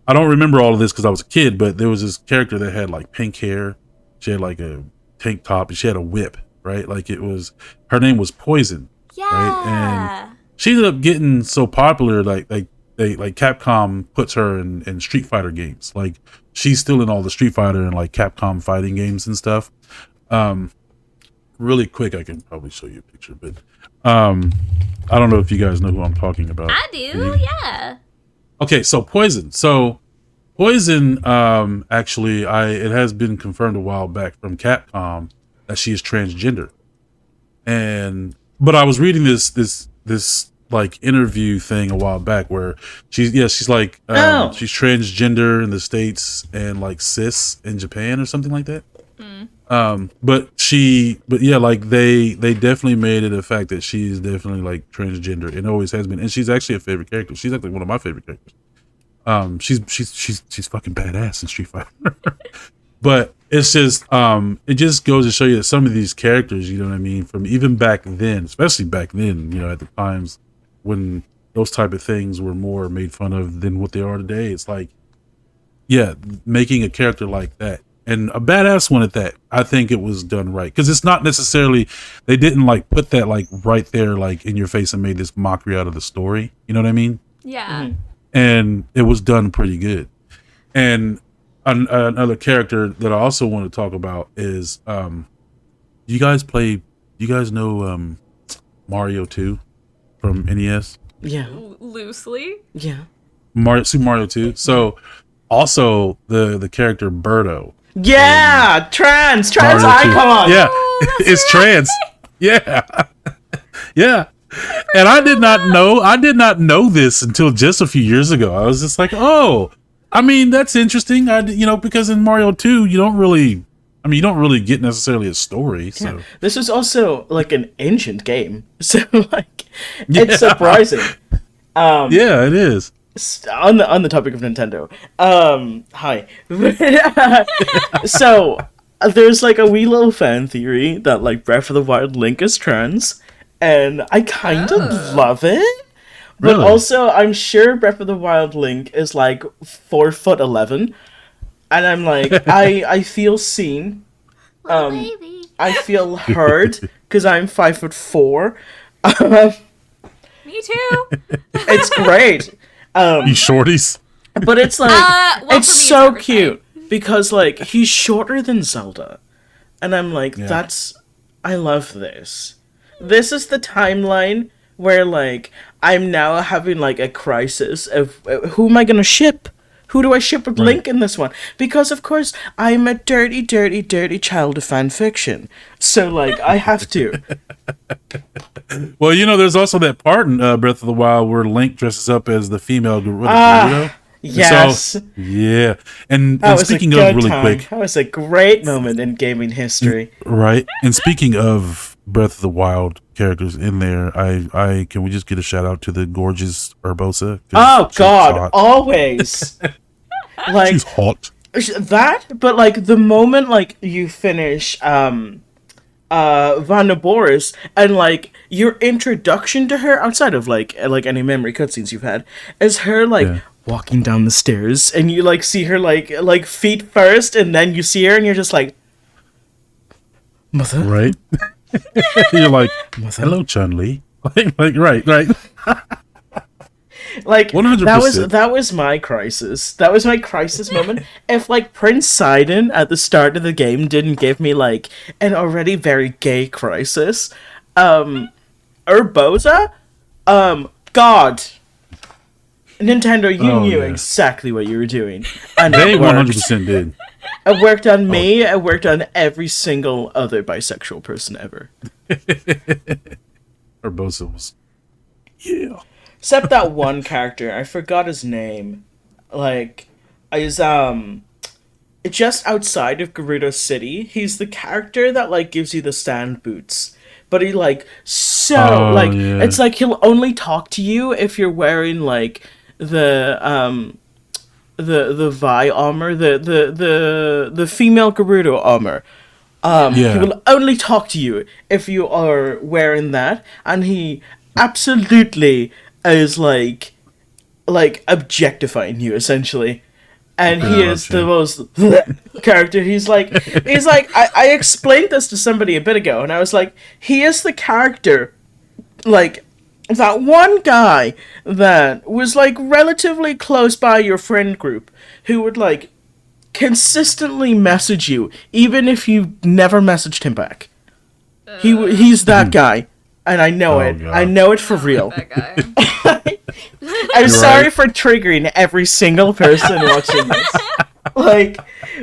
I don't remember all of this because I was a kid, but there was this character that had like pink hair. She had like a tank top, and she had a whip, right? Like her name was Poison, Yeah. right? And she ended up getting so popular, like Capcom puts her in Street Fighter games. Like she's still in all the Street Fighter and like Capcom fighting games and stuff. Really quick, I can probably show you a picture, but I don't know if you guys know who I'm talking about. I do. Yeah. Okay, so Poison. Actually, it has been confirmed a while back from Capcom that she is transgender. But I was reading this like interview thing a while back where she's like she's transgender in the States and like cis in Japan or something like that. But yeah, like they definitely made it a fact that she's definitely like transgender and always has been, and she's actually a favorite character. She's actually one of my favorite characters. She's fucking badass in Street Fighter. But it's just it just goes to show you that some of these characters, you know what I mean, from even back then, especially back then, you know, at the times when those type of things were more made fun of than what they are today. It's like, yeah, making a character like that, and a badass one at that, I think it was done right. Because it's not necessarily, they didn't like put that like right there like in your face and made this mockery out of the story. You know what I mean? Yeah. And it was done pretty good. And another character that I also want to talk about is you guys know Mario 2 from NES? Yeah. Loosely. Yeah. Super Mario 2. So also the character Birdo. Yeah, trans Mario 2. icon. Yeah, Oh, that's it's trans. Yeah, yeah. And I did not know this until just a few years ago. I was just like, oh, I mean, that's interesting. Because in Mario 2, you don't really get necessarily a story. So Yeah. This is also like an ancient game, so like it's surprising. yeah, it is. On the topic of Nintendo, hi. So there's like a wee little fan theory that like Breath of the Wild Link is trans, and I kind of love it. But Really? also, I'm sure Breath of the Wild Link is like 4'11", and I'm like, I feel seen. Baby. I feel heard because I'm 5'4". Me too. It's great. You shorties. But it's like, Well, for me, it's it's so everything. cute because like he's shorter than Zelda, and I'm like, Yeah. I love this. This is the timeline where like I'm now having like a crisis of who am I gonna ship? Who do I ship with Link in this one? Because of course I'm a dirty, dirty, dirty child of fan fiction. So like I have to. Well, there's also that part in Breath of the Wild where Link dresses up as the female Gerudo. Yes. So, yeah. And That was speaking a good of really time. quick, That was a great moment in gaming history. right? And speaking of Breath of the Wild characters in there, I can we just get a shout out to the gorgeous Urbosa? 'Cause Oh she's God, hot. always. Like She's hot. that, but like the moment like you finish Vanda Boris and like your introduction to her outside of like any memory cutscenes you've had is her like Yeah. walking down the stairs and you like see her like feet first and then you see her and you're just like Mother. right? You're like, hello, Chun-Li. Like, right. Like 100%. that was my crisis. That was my crisis moment. If like Prince Sidon at the start of the game didn't give me like an already very gay crisis, Urbosa, God, Nintendo, you knew exactly what you were doing, and They it worked. 100% did. It worked on me. It worked on every single other bisexual person ever. Urbosa was, yeah. Except that one character, I forgot his name. Like, is just outside of Gerudo City. He's the character that like gives you the stand boots, but he like it's like he'll only talk to you if you're wearing like the Vi armor, the female Gerudo armor. He will only talk to you if you are wearing that, and he absolutely is like objectifying you essentially, and he is the most character. He's like I explained this to somebody a bit ago, and I was like, he is the character, like that one guy that was like relatively close by your friend group who would like consistently message you even if you never messaged him back. He's that guy. And I know it. God. I know it for real. That guy. I'm sorry for triggering every single person watching this. Like,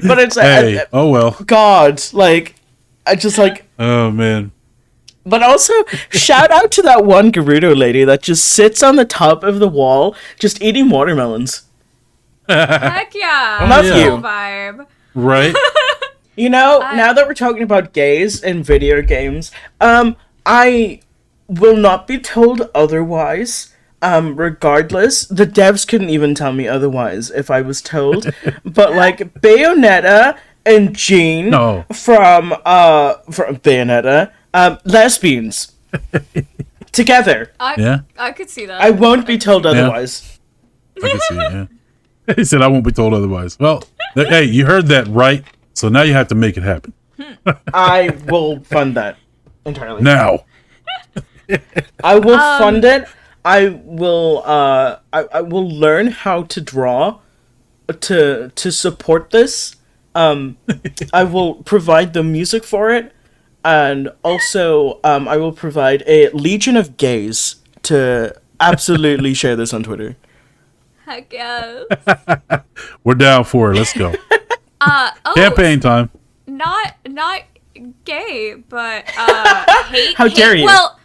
but it's Hey, oh well. God, like, I just like. Oh man. But also, shout out to that one Gerudo lady that just sits on the top of the wall, just eating watermelons. Heck yeah. Love yeah. you. Cool vibe. Right? You know, now that we're talking about gays in video games, I will not be told otherwise. Regardless, the devs couldn't even tell me otherwise if I was told. But like Bayonetta and Jean from Bayonetta, lesbians together. I could see that. I won't be told otherwise. I can see it, yeah. He said I won't be told otherwise. Well, hey, you heard that right, so now you have to make it happen. I will fund that entirely. Now. I will fund it. I will I will learn how to draw to support this. I will provide the music for it, and also I will provide a legion of gays to absolutely share this on Twitter. Heck yes. We're down for it. Let's go. Campaign time. Not gay, but How dare you? Well,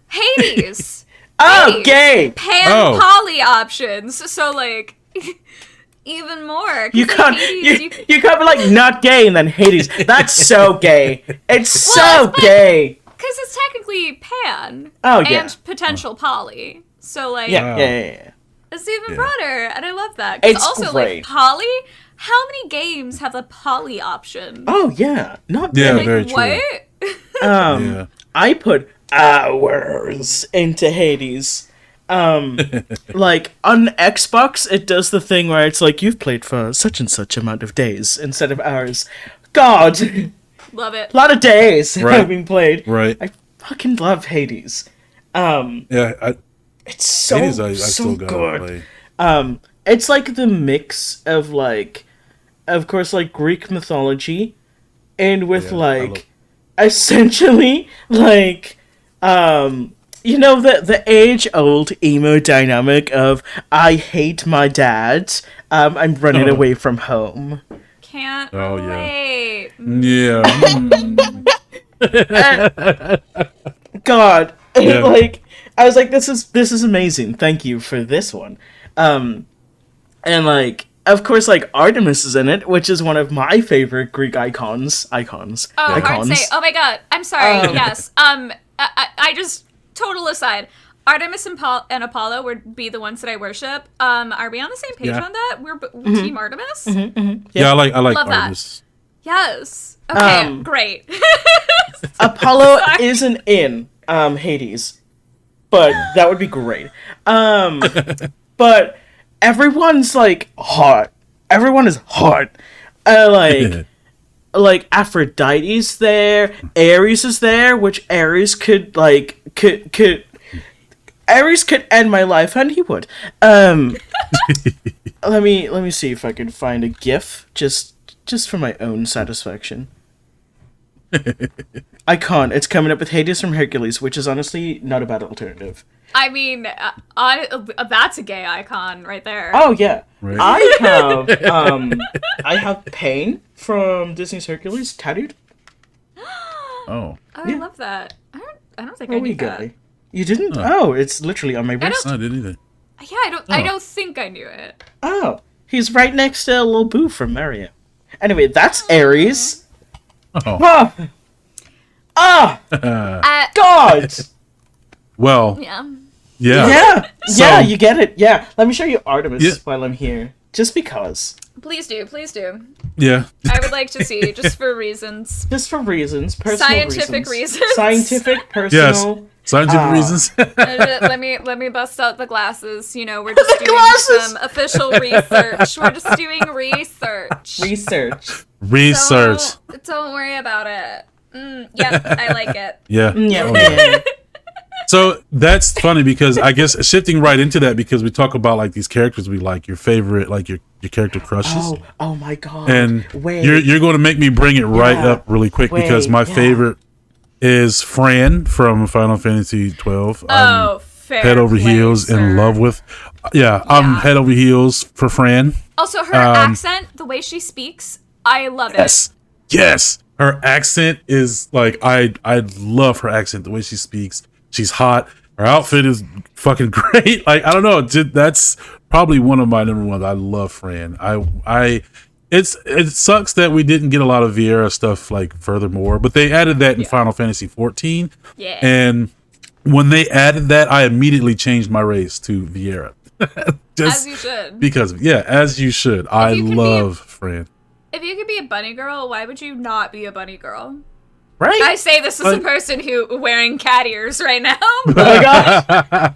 Hades. Oh, Hades. gay! Poly options. So like even more. You can't you can't be like not gay and then Hades. That's so gay. It's so gay. Because it's technically pan. Oh yeah. And potential poly. So like Yeah. it's even broader, and I love that. 'Cause It's also great. like poly. How many games have the poly option? Oh yeah. Not Yeah, many. very true. What? I put hours into Hades. Like on Xbox, it does the thing where it's like you've played for such and such amount of days instead of hours. God, Love it. a lot of days Right. having played. Right. I fucking love Hades. Yeah, It's so Hades, I so still gotta good. play. It's like the mix of like, of course, like Greek mythology, and with Yeah, I like, essentially like, you know the age old emo dynamic of I hate my dad, I'm running away from home. Can't Oh, yeah. wait. Yeah. God, Yeah. like I was like, this is amazing. Thank you for this one. And like, of course, like Artemis is in it, which is one of my favorite Greek icons. Oh, Icons. hard to say. Oh my god. I'm sorry. Yes. I just total aside. Artemis and Apollo would be the ones that I worship. Are we on the same page Yeah. on that? We're Team Artemis. Yeah, I like Love that. Artemis. Yes. Okay. Great. Apollo isn't in Hades, but that would be great. But everyone's like hot. Everyone is hot. like Aphrodite's there, Ares is there, which Ares could Ares could end my life, and he would. Let me see if I can find a GIF just for my own satisfaction. I can't. It's coming up with Hades from Hercules, which is honestly not a bad alternative. I mean, that's a gay icon right there. Oh yeah, Right. I have Pain from Disney's Hercules tattooed. Oh, I yeah. love that. I don't think Oh, I you knew got that. it. You didn't? Oh, it's literally on my wrist. I didn't either. Yeah, I don't think I knew it. Oh, he's right next to Lil Boo from Mario. Anyway, that's Ares. Oh. God! Well, Yeah. yeah. Yeah, you get it. Yeah, let me show you Artemis Yeah. while I'm here. Just because. Please do. Yeah. I would like to see, just for reasons. Just for reasons. Personal Scientific reasons. Scientific, personal. Yes. Scientific reasons. let me bust out the glasses. You know, we're just doing Glasses! some official research. We're just doing research. Research. Don't worry about it. Yep, I like it. Yeah. Yeah, Oh, yeah. So that's funny because I guess shifting right into that because we talk about like these characters we like, your favorite, like your character crushes. Oh my god. And wait. you're going to make me bring it right Yeah. up really quick because Wait, my yeah. favorite is Fran from Final Fantasy 12. Oh, fair Head over play, heels sir. in love with. Yeah, I'm head over heels for Fran. Also, her accent, the way she speaks, I love it. Yes. Her accent is like I love her accent, the way she speaks. She's hot. Her outfit is fucking great. Like I don't know, that's probably one of my number ones. I love Fran. It sucks that we didn't get a lot of Vieira stuff like furthermore, but they added that in Final Fantasy 14. Yeah. And when they added that, I immediately changed my race to Vieira. As you should. Because as you should. I you could be love Fran. If you could be a bunny girl, why would you not be a bunny girl? Right? I say this as a person who wearing cat ears right now. Oh my god.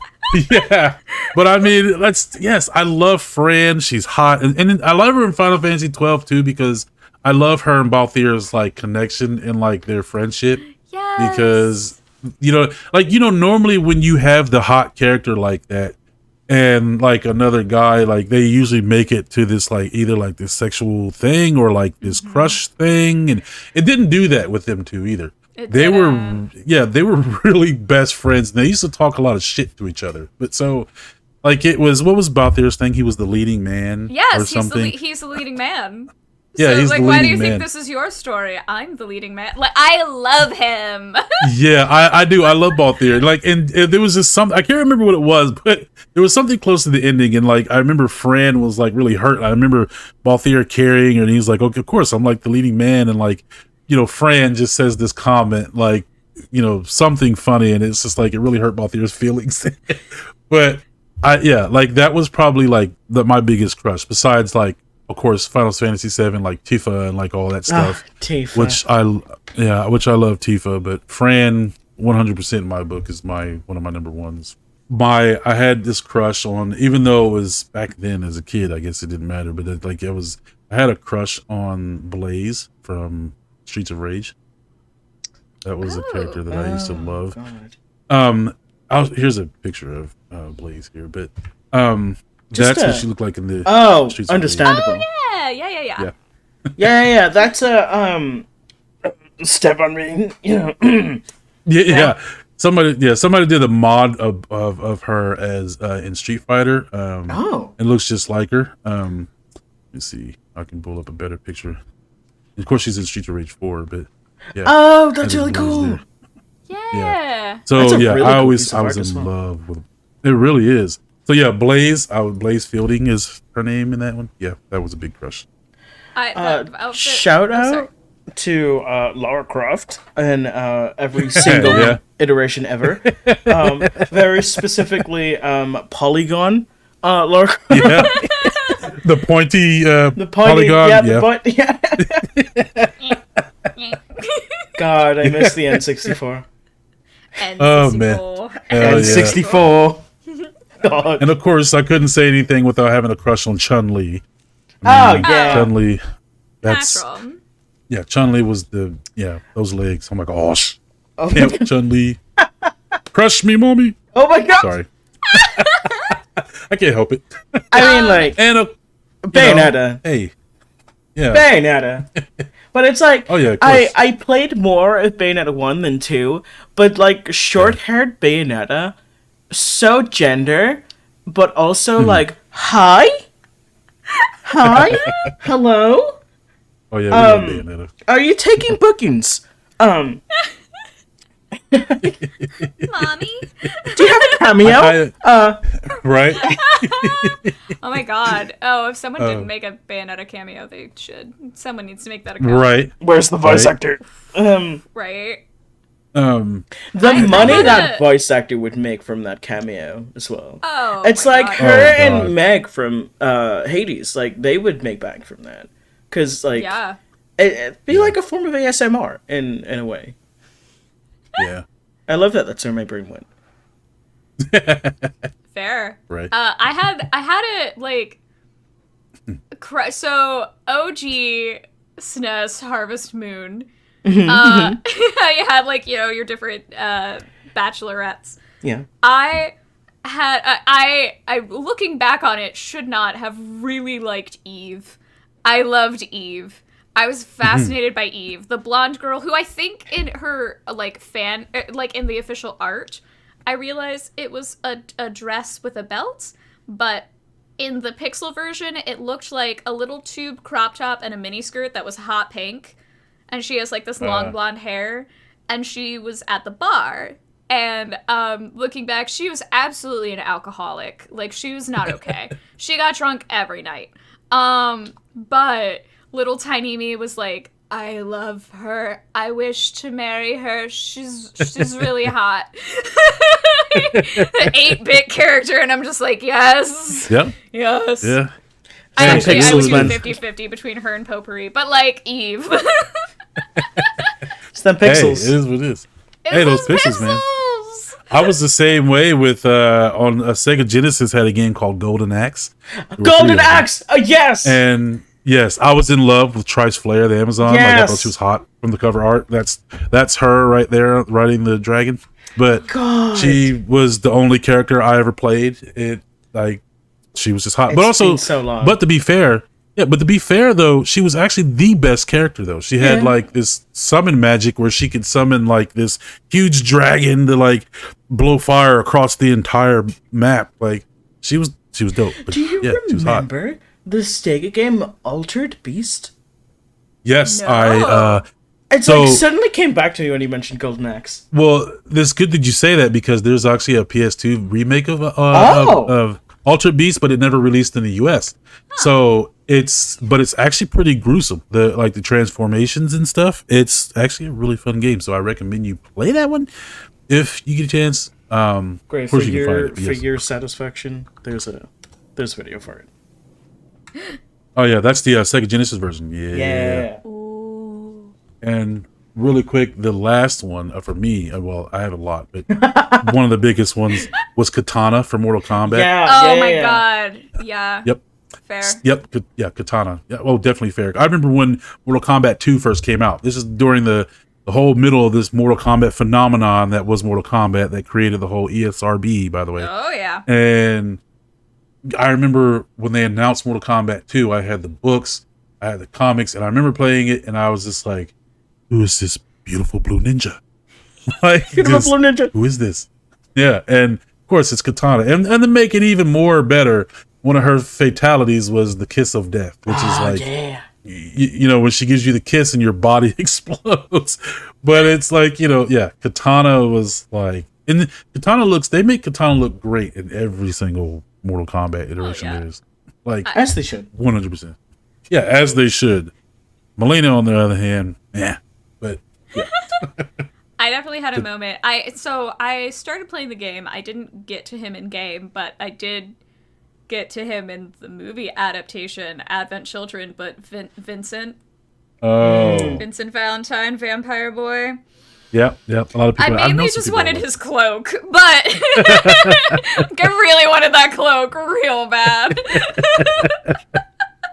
Yeah, but I mean, I love Fran. She's hot, and I love her in Final Fantasy 12 too because I love her and Balthier's like connection and like their friendship. Yes. Because normally when you have the hot character like that and like another guy, like they usually make it to this like either like this sexual thing or like this crush thing, and it didn't do that with them two either. They were really best friends. And they used to talk a lot of shit to each other. But so, like, it was what was Balthier's thing? He was the leading man, or Yes, something. he's the leading man. Yeah, so, he's like, the why do leading you man. think this is your story? I'm the leading man. Like, I love him. Yeah, I do. I love Balthier. Like, and there was just something I can't remember what it was, but there was something close to the ending, and like I remember Fran was like really hurt. I remember Balthier carrying her, and he's like, "Okay, of course, I'm like the leading man," and like. Fran just says this comment, like, something funny, and it's just like, it really hurt Balthier's feelings. But, like, that was probably, like, my biggest crush, besides, like, of course, Final Fantasy 7, like, Tifa and, like, all that stuff. Tifa. Which I love Tifa, but Fran, 100% in my book, is one of my number ones. I had this crush on, even though it was back then as a kid, I guess it didn't matter, but, I had a crush on Blaze from Streets of Rage. That was a character that I used to love. God. Here's a picture of Blaze here, but that's what she looked like in the Streets of understandable. Yeah. Rage. Yeah. That's a step on me. Yeah. Somebody did a mod of her as in Street Fighter. It looks just like her. Let me see. I can pull up a better picture. Of course, she's in Streets of Rage 4, but yeah. Oh, that's really cool. Yeah. So That's a yeah, really I cool was piece of art as in well. love with. It really is. So yeah, Blaze Fielding is her name in that one. Yeah, that was a big crush. Shout out to Lara Croft and every single iteration ever. Very specifically, Polygon. Lara Croft. Yeah, the pointy, polygon. Yeah, God, I miss the N64. Oh man, N64. God. And of course, I couldn't say anything without having a crush on Chun-Li. Oh yeah. Chun-Li. That's Natural. Yeah, Chun-Li was those legs. I'm like, oh, Oh, can't Chun-Li. Crush me, mommy. oh my god! Sorry. I can't help it. I mean, like And Bayonetta. Hey. Yeah. Bayonetta. But it's like, Oh, yeah, of course. I played more of Bayonetta 1 than 2, but like short-haired Bayonetta, so gender, but also like, hi? Hi? Hello? Oh yeah, we love Bayonetta. Are you taking bookings? Mommy? Do you have a cameo? Right? Oh my god. Oh, if someone didn't make a Bayonetta cameo, they should. Someone needs to make that a cameo. Right. Where's the voice Right. actor? Right? The money that voice actor would make from that cameo as well. Oh, It's my like God. her Oh, God. and Meg from Hades. Like, they would make back from that. Because, like, Yeah. it'd be like a form of ASMR in a way. Yeah. I love that. That's where my brain went. Fair. Right. I had it like so OG SNES Harvest Moon. I had like, you know, your different bachelorettes. Yeah. I looking back on it, should not have really liked Eve. I loved Eve. I was fascinated by Eve, the blonde girl who I think in her like in the official art, I realized it was a dress with a belt, but in the pixel version, it looked like a little tube crop top and a mini skirt that was hot pink, and she has like this long blonde hair, and she was at the bar. And looking back, she was absolutely an alcoholic. Like, she was not okay. She got drunk every night. But little tiny me was like, I love her. I wish to marry her. She's really hot. 8-bit character, and I'm just like, yes. Yep. Yes. Yeah. I Some would pixels, do man. 50-50 between her and Potpourri, but like Eve. It's them Hey, it pixels. is what it is. Hey, those pixels, man. Pixels! I was the same way with on Sega Genesis had a game called Golden Axe. There were 3 Golden of them. Axe! Yes! And yes, I was in love with Trice Flair, the Amazon. Like, I Yes. thought she was hot from the cover art. That's her right there riding the dragon. But God. she was the only character I ever played. She was just hot. But It's also, been so long. but to be fair though, she was actually the best character though. She had Yeah. like this summon magic where she could summon like this huge dragon to like blow fire across the entire map. Like she was dope. But, Do you yeah, she was hot. remember the Sega game Altered Beast? Yes, No. It's So- like suddenly came back to me when you mentioned Golden Axe. Well, it's good that you say that because there's actually a PS2 remake of Oh. of Altered Beast, but it never released in the US. So it's actually pretty gruesome. The transformations and stuff. It's actually a really fun game. So I recommend you play that one if you get a chance. Great, of for course you can find your, it. but for yes. your satisfaction, there's video for it. Oh yeah, that's the Sega Genesis version. Yeah. And really quick, the last one for me, well, I have a lot, but one of the biggest ones was Katana for Mortal Kombat. Yeah. Oh yeah, my yeah. god. Yeah. Yep. Fair. Yep. Yeah, Katana. Yeah. Oh, definitely fair. I remember when Mortal Kombat 2 first came out. This is during the whole middle of this Mortal Kombat phenomenon that was Mortal Kombat that created the whole ESRB, by the way. Oh yeah. And I remember when they announced Mortal Kombat 2, I had the books, I had the comics, and I remember playing it, and I was just like, who is this beautiful blue ninja? Like, Beautiful just, Blue Ninja. who is this? Yeah, and of course it's Katana. And to make it even more better, one of her fatalities was the kiss of death, which is like, Yeah. you know, when she gives you the kiss and your body explodes. But it's like, yeah, Katana was like, and they make Katana look great in every single Mortal Kombat iteration yeah. there is. Like, As they should. 100%. Yeah, as they should. Melina, on the other hand, yeah. But yeah. I definitely had a moment. I started playing the game. I didn't get to him in game, but I did get to him in the movie adaptation, Advent Children, but Vincent Valentine, Vampire Boy. Yeah. A lot of people. I mainly know some just people wanted like- his cloak, but I really wanted that cloak real bad.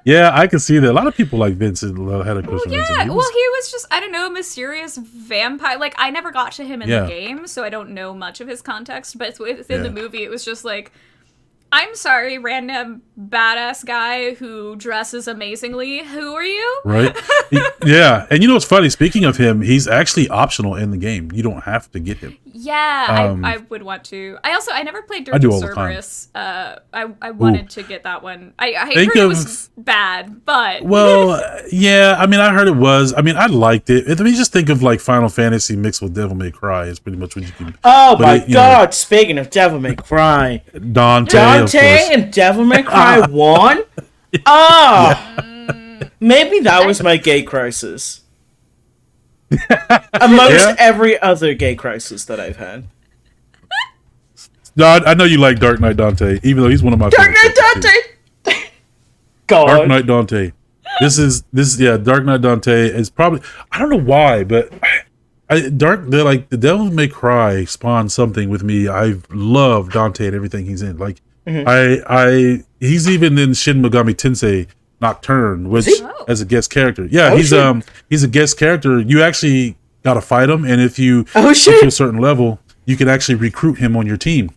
Yeah, I can see that. A lot of people like Vincent had a crush on Vincent. Yeah, he was just, I don't know, a mysterious vampire. Like, I never got to him in the game, so I don't know much of his context, but within the movie, it was just like, I'm sorry, random badass guy who dresses amazingly. Who are you? Right? Yeah. And you know what's funny? Speaking of him, he's actually optional in the game. You don't have to get him. Yeah, I would want to. I never played Dirge I do of all the time. Cerberus. I wanted to get that one. I heard it was bad, but well, yeah. I mean, I heard it was. I mean, I liked it. I mean, just think of like Final Fantasy mixed with Devil May Cry is pretty much what you can. Oh my God! Speaking of Devil May Cry, Dante and Devil May Cry 1. Maybe that was my gay crisis. Amongst every other gay crisis that I've had. No, I know you like Dark Knight Dante, even though he's one of my Dark Knight Dante. God. Dark Knight Dante. This is Dark Knight Dante is probably, I don't know why, but the Devil May Cry spawned something with me. I love Dante and everything he's in. Like he's even in Shin Megami Tensei Nocturne, which as a guest character. Yeah, he's a guest character. You actually gotta fight him, and if you get to a certain level, you can actually recruit him on your team.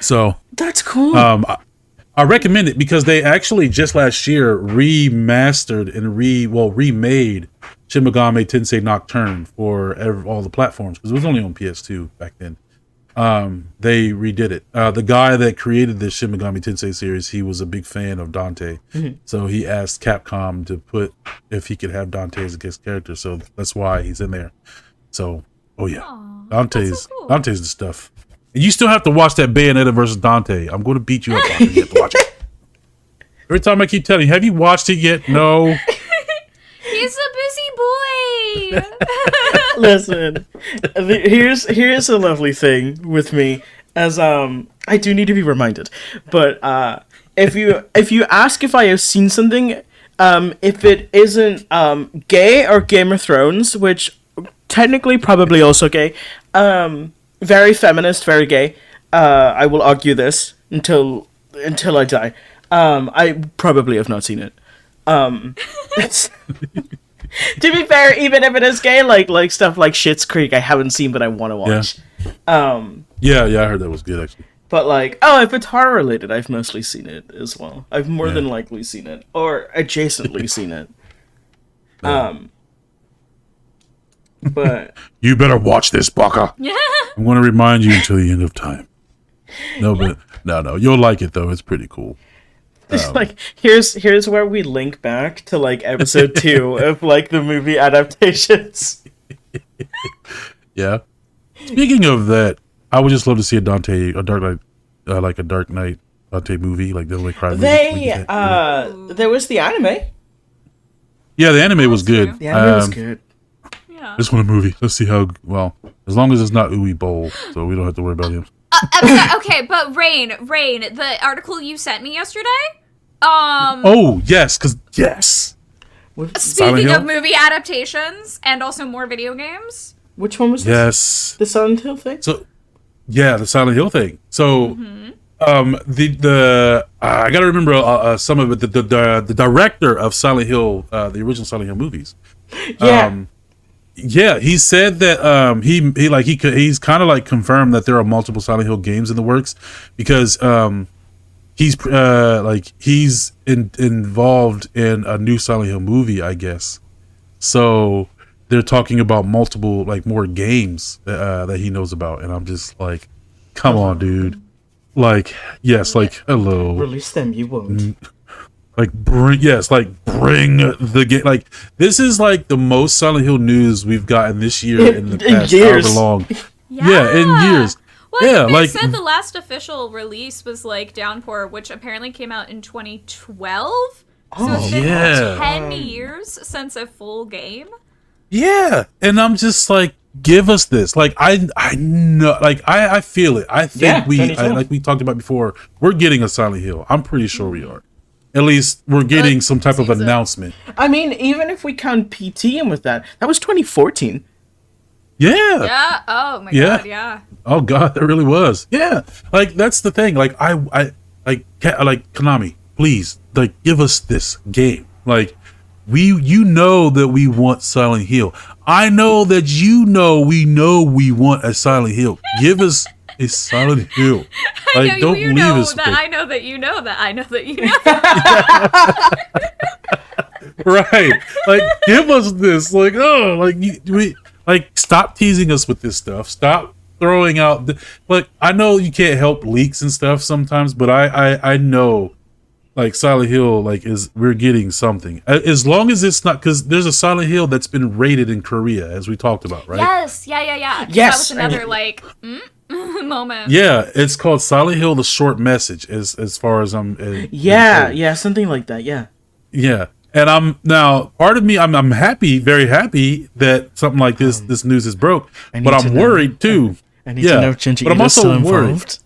So that's cool. I recommend it because they actually just last year remastered and remade Shin Megami Tensei Nocturne for all the platforms because it was only on PS2 back then. They redid it. The guy that created the Shin Megami Tensei series, he was a big fan of Dante, so he asked Capcom to put if he could have Dante as a guest character. So that's why he's in there. So, Dante's the stuff. And you still have to watch that Bayonetta versus Dante. I'm going to beat you up on it. You have to watch it. Every time I keep telling you, have you watched it yet? No. He's a busy boy. Listen, here's a lovely thing with me, as I do need to be reminded, but if you ask if I have seen something, if it isn't gay or Game of Thrones, which technically probably also gay, very feminist, very gay, I will argue this until I die. I probably have not seen it. It's to be fair, even if it is gay, like stuff like Schitt's Creek, I haven't seen, but I want to watch. Yeah, I heard that was good actually. But like, if it's horror related, I've mostly seen it as well. I've more than likely seen it or adjacently seen it. But you better watch this, Baka. I'm going to remind you until the end of time. No, but no, you'll like it though. It's pretty cool. Like here's where we link back to like episode 2 of like the movie adaptations. Yeah. Speaking of that, I would just love to see a Dark Knight Dante movie, like Devil May Cry movie. There was the anime. Yeah, the anime was good. The anime was good. Yeah. Just want a movie. Let's see how as long as it's not Uwe Boll, so we don't have to worry about him. Okay, but Rain, the article you sent me yesterday. Oh yes, yes. Speaking of movie adaptations and also more video games. Which one was this? Yes. The Silent Hill thing? So, yeah, the Silent Hill thing. So, the I gotta remember some of it. The director of Silent Hill, the original Silent Hill movies. Yeah. He said that he's kind of like confirmed that there are multiple Silent Hill games in the works because he's involved in a new Silent Hill movie, I guess. So they're talking about multiple more games that he knows about, and I'm just like, come on, dude. Like, yes, like hello. Release them, you won't. Bring the game. Like, this is like the most Silent Hill news we've gotten this year in the past however long. In years. Well, they said the last official release was Downpour, which apparently came out in 2012. So it's been 10 years since a full game. Yeah, and I'm just like, give us this. Like, I know, I feel it. I think like we talked about before, we're getting a Silent Hill. I'm pretty sure we are. At least we're getting some type of announcement. I mean, even if we count PT in with that was 2014. Yeah. Yeah. Oh my god. Yeah. Oh god, that really was. Yeah. Like, that's the thing. Like, I Konami, please like give us this game. Like you know that we want Silent Hill. I know that we want a Silent Hill. Give us a Silent Hill. Like, I know don't you leave know us that. with- I know that you know that. I know that you know that. Right. Like, give us this. Like, oh, like we like stop teasing us with this stuff. Stop throwing out like I know you can't help leaks and stuff sometimes, but I know like Silent Hill like we're getting something. As long as it's not, because there's a Silent Hill that's been rated in Korea, as we talked about, right? Yes. Yeah. Yes, That was another moment. Yeah, it's called Silent Hill: The Short Message. As far as I'm. Yeah, something like that. Yeah. Yeah. And I'm now part of me. I'm happy, very happy that something like this news is broke. need But to I'm know. worried too. I need to know if Junji but I'm Ito's also still worried. involved.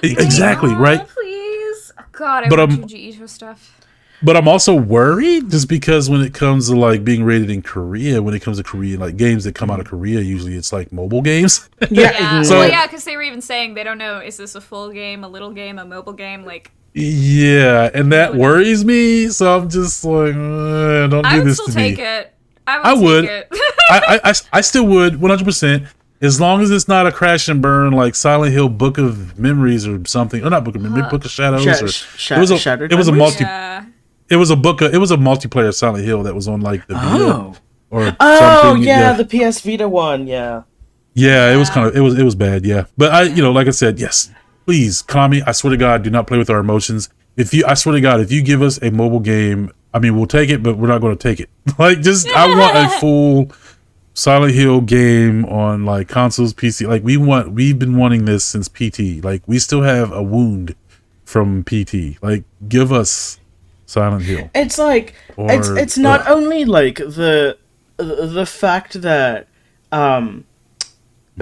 Exactly right. Please. God, I But, want um, Junji Ito stuff. But I'm also worried just because when it comes to like being rated in Korea, when it comes to Korean like games that come out of Korea, usually it's like mobile games. Yeah. So- Well, yeah, because they were even saying they don't know, is this a full game, a little game, a mobile game? Like, Yeah, and that worries me. So I'm just like, don't I do would this still to take me. it. I Take would. it. I still would 100%, as long as it's not a crash and burn like Silent Hill Book of Memories or something, or not Book of Memories, Book of Shadows. It was a Shattered it was a Memories? multi Yeah. it was a multiplayer Silent Hill that was on like the Vita Oh. or Oh something. yeah, the PS Vita one. Yeah. Yeah, it was kind of it was bad, yeah. But like I said, yes. Please, Konami, I swear to God, do not play with our emotions. I swear to God, if you give us a mobile game, I mean, we'll take it, but we're not going to take it. Like, I want a full Silent Hill game on like consoles, PC. Like we've been wanting this since PT. Like we still have a wound from PT. Like give us Silent Hill. It's like it's not only like the fact that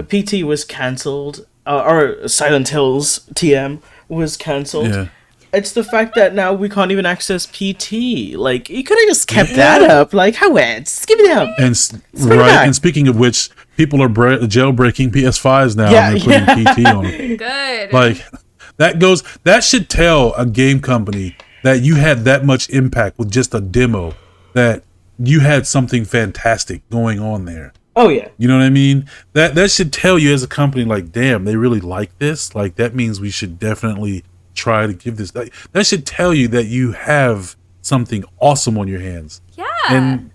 PT was cancelled or Silent Hills TM was cancelled. Yeah. It's the fact that now we can't even access PT. Like you could have just kept that up. Like how weird? Just give it up. And bring it back. and speaking of which, people are jailbreaking PS5s now Yeah, and they're putting PT on them. Good. Like that should tell a game company that you had that much impact with just a demo, that you had something fantastic going on there. Oh yeah. You know what I mean? That should tell you as a company, like, damn, they really like this. Like that means we should definitely try to give this. That should tell you that you have something awesome on your hands. yeah. And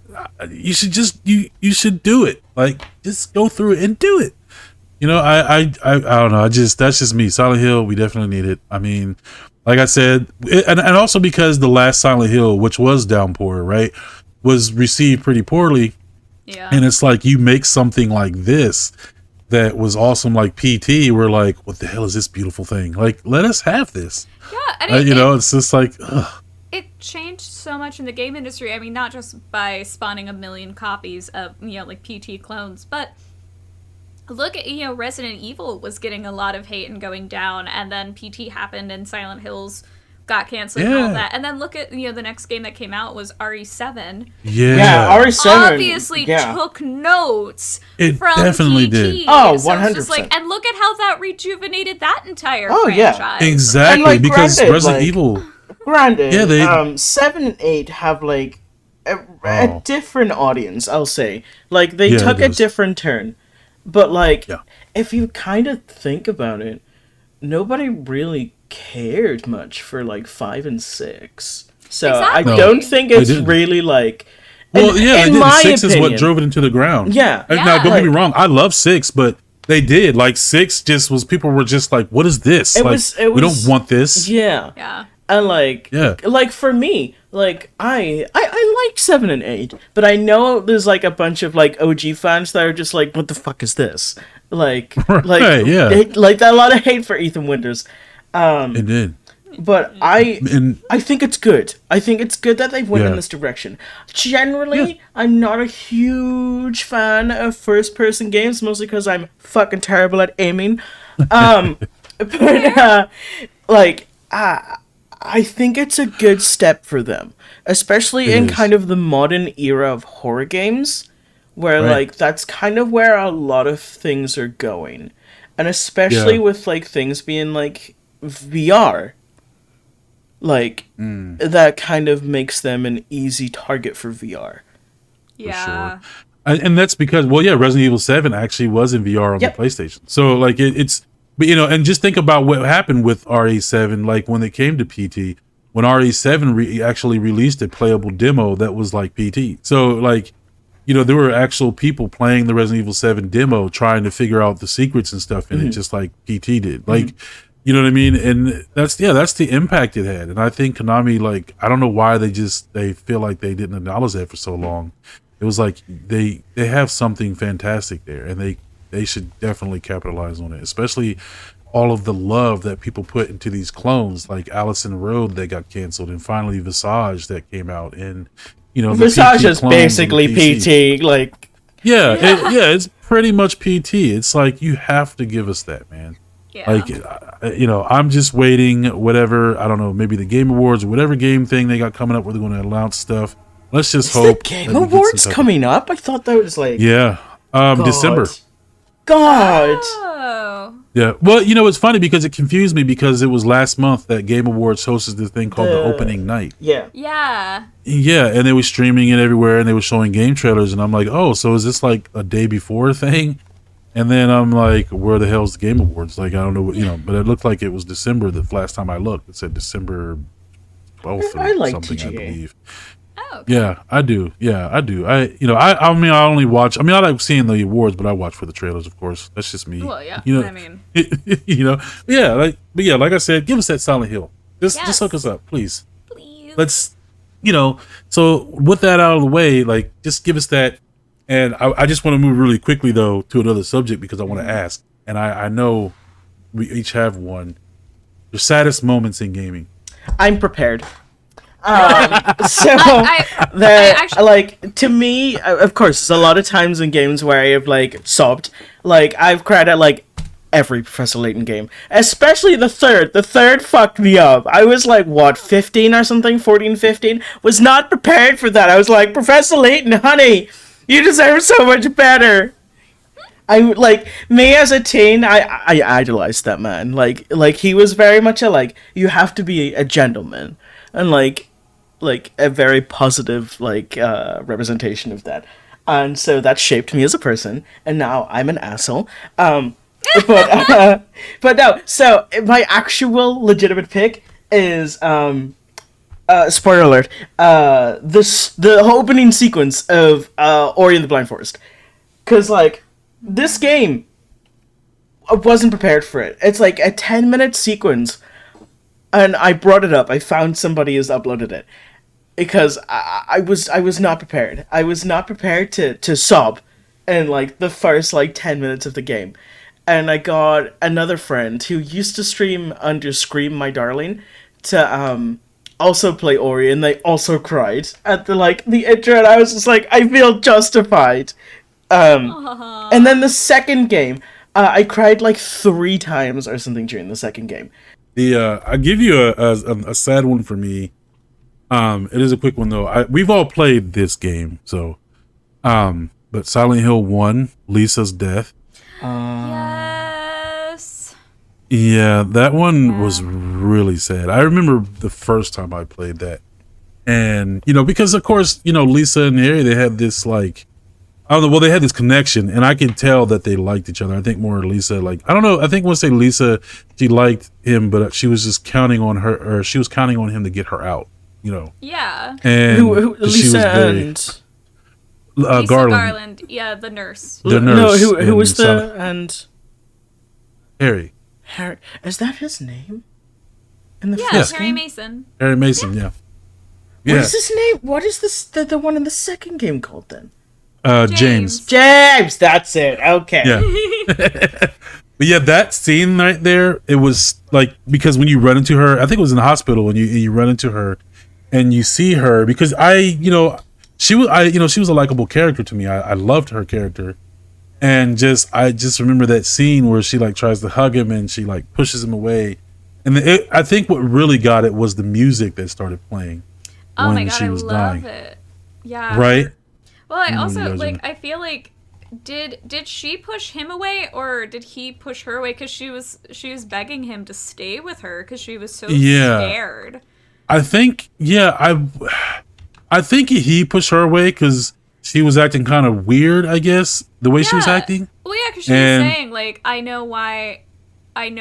you should just you should do it. Like just go through it and do it. You know, I don't know. That's just me. Silent Hill, we definitely need it. I mean, like I said, and also because the last Silent Hill, which was Downpour, right, was received pretty poorly. Yeah. And it's like you make something like this that was awesome, like PT. We're like, what the hell is this beautiful thing? Like, let us have this. Yeah, and It's just like, ugh. it changed so much in the game industry. I mean, not just by spawning a million copies of, like PT clones, but look at, Resident Evil was getting a lot of hate and going down, and then PT happened and Silent Hills got canceled and all Yeah. that. And then look at, the next game that came out was RE7. Yeah. RE7 Obviously yeah. took notes It from definitely PT. did. Oh, So it's just 100%. like, and look at how that rejuvenated that entire Oh, yeah. franchise. Exactly, And, like, because granted, Resident like- Evil. Granted, Yeah, they- 7 and 8 have like a Oh. different audience, I'll say. Like they Yeah, took it a does. different turn. But like Yeah. if you kind of think about it, nobody really cared much for like 5 and 6. So Exactly. I don't think it's They didn't. really like Well, in- yeah, in they did. my 6 is what opinion- drove it into the ground. Yeah. Now, don't get me Like- wrong. I love 6, but they did. Like, 6 just was, people were just like, what is this? It Like, was- it we was- don't want this. Yeah. Yeah. And like, Yeah. like for me, like I like 7 and 8, but I know there's like a bunch of like OG fans that are just like, what the fuck is this? Like, Right, yeah. like a lot of hate for Ethan Winters. It did. But I And think it's good. I think it's good that they've went in Yeah. this direction. Generally, I'm not a huge fan of first-person games, mostly because I'm fucking terrible at aiming. But like, I think it's a good step for them, especially It in is. kind of the modern era of horror games, where Right. like that's kind of where a lot of things are going, and especially Yeah. with like things being like VR. like that kind of makes them an easy target for VR. Yeah. And that's because, well, yeah, Resident Evil 7 actually was in VR on Yep. the PlayStation. So like it's, but and just think about what happened with RE7. Like when it came to PT, when RE7 actually released a playable demo that was like PT. So like, there were actual people playing the Resident Evil 7 demo, trying to figure out the secrets and stuff in it, just like PT did. Like, you know what I mean? And that's the impact it had. And I think Konami, like, I don't know why they feel like they didn't acknowledge that for so long. It was like they have something fantastic there, and they should definitely capitalize on it, especially all of the love that people put into these clones, like Allison Road that got canceled, and finally Visage that came out, and the Visage PT is clones on basically the PC. PT, like It's pretty much PT. It's like, you have to give us that, man. Yeah. Like, I'm just waiting, whatever, I don't know, maybe the Game Awards or whatever game thing they got coming up where they're going to announce stuff. Let's just is hope. the Game that we get some Awards type of- coming up? I thought that was like Yeah. December. God. Oh. Yeah. Well, it's funny because it confused me because it was last month that Game Awards hosted this thing called the opening night. Yeah. Yeah. Yeah, and they were streaming it everywhere and they were showing game trailers, and I'm like, oh, so is this like a day before thing? And then I'm like, where the hell's the Game Awards? Like, I don't know what, but it looked like it was December the last time I looked. It said December 12th or I like something, TGA. I believe. Oh. Okay. Yeah, I do. Yeah, I do. I only watch. I like seeing the awards, but I watch for the trailers, of course. That's just me. Well, yeah. You know, I mean, yeah. Like I said, give us that Silent Hill. Just hook us up, please. please. Let's, So with that out of the way, like, just give us that. And I just want to move really quickly though to another subject because I want to ask, and I know we each have one. Your saddest moments in gaming. I'm prepared. So I actually- like, to me, of course, there's a lot of times in games where I have like sobbed. Like, I've cried at like every Professor Layton game, especially the third. The third fucked me up. I was like, what, 15 or something, 14, 15? Was not prepared for that. I was like, Professor Layton, honey, you deserve so much better. I like, me as a teen, I idolized that man. Like he was very much a, like, you have to be a gentleman, and like a very positive representation of that. And so that shaped me as a person, and now I'm an asshole. But no. So my actual legitimate pick is spoiler alert. The opening sequence of Ori and the Blind Forest, because like, this game, I wasn't prepared for it. It's like a 10-minute sequence, and I brought it up. I found somebody has uploaded it because I was not prepared. I was not prepared to sob in like the first like 10 minutes of the game. And I got another friend who used to stream under Scream My Darling to also play Ori, and they also cried at the intro, and I was just like, I feel justified. And then the second game, I cried like 3 times or something during the second game. I'll give you a sad one for me. It is a quick one though. We've all played this game, so but Silent Hill 1, Lisa's death. Yes. Yeah, that one was really sad. I remember the first time I played that. And, because of course, Lisa and Harry, they had this like, I don't know, well, they had this connection, and I could tell that they liked each other. I think more Lisa, like, I don't know, I think when I say Lisa, she liked him, but she was just counting on her, or she was counting on him to get her out, Yeah. And Who she was Lisa very, and Lisa Garland. Yeah, the nurse. The no, nurse who and was the Silent- and Harry. Harry? Is that his name? In the Yeah, first Harry game? Mason. Harry Mason, yeah. What Yeah. is his name? What is this the one in the second game called then? James. James, that's it. Okay. Yeah. But yeah, that scene right there, it was like, because when you run into her, I think it was in the hospital, and you run into her and you see her, because she was a likable character to me. I loved her character. And I just remember that scene where she like tries to hug him and she like pushes him away. And I think what really got it was the music that started playing Oh when my god, she was I dying. love it. Yeah. Right? Well, I you also guys like. are- I feel like did she push him away, or did he push her away? Because she was begging him to stay with her because she was so Yeah. scared. I think, I think he pushed her away because she was acting kind of weird, I guess, the way she was acting. Well, yeah, because she was saying, like, I know why I'm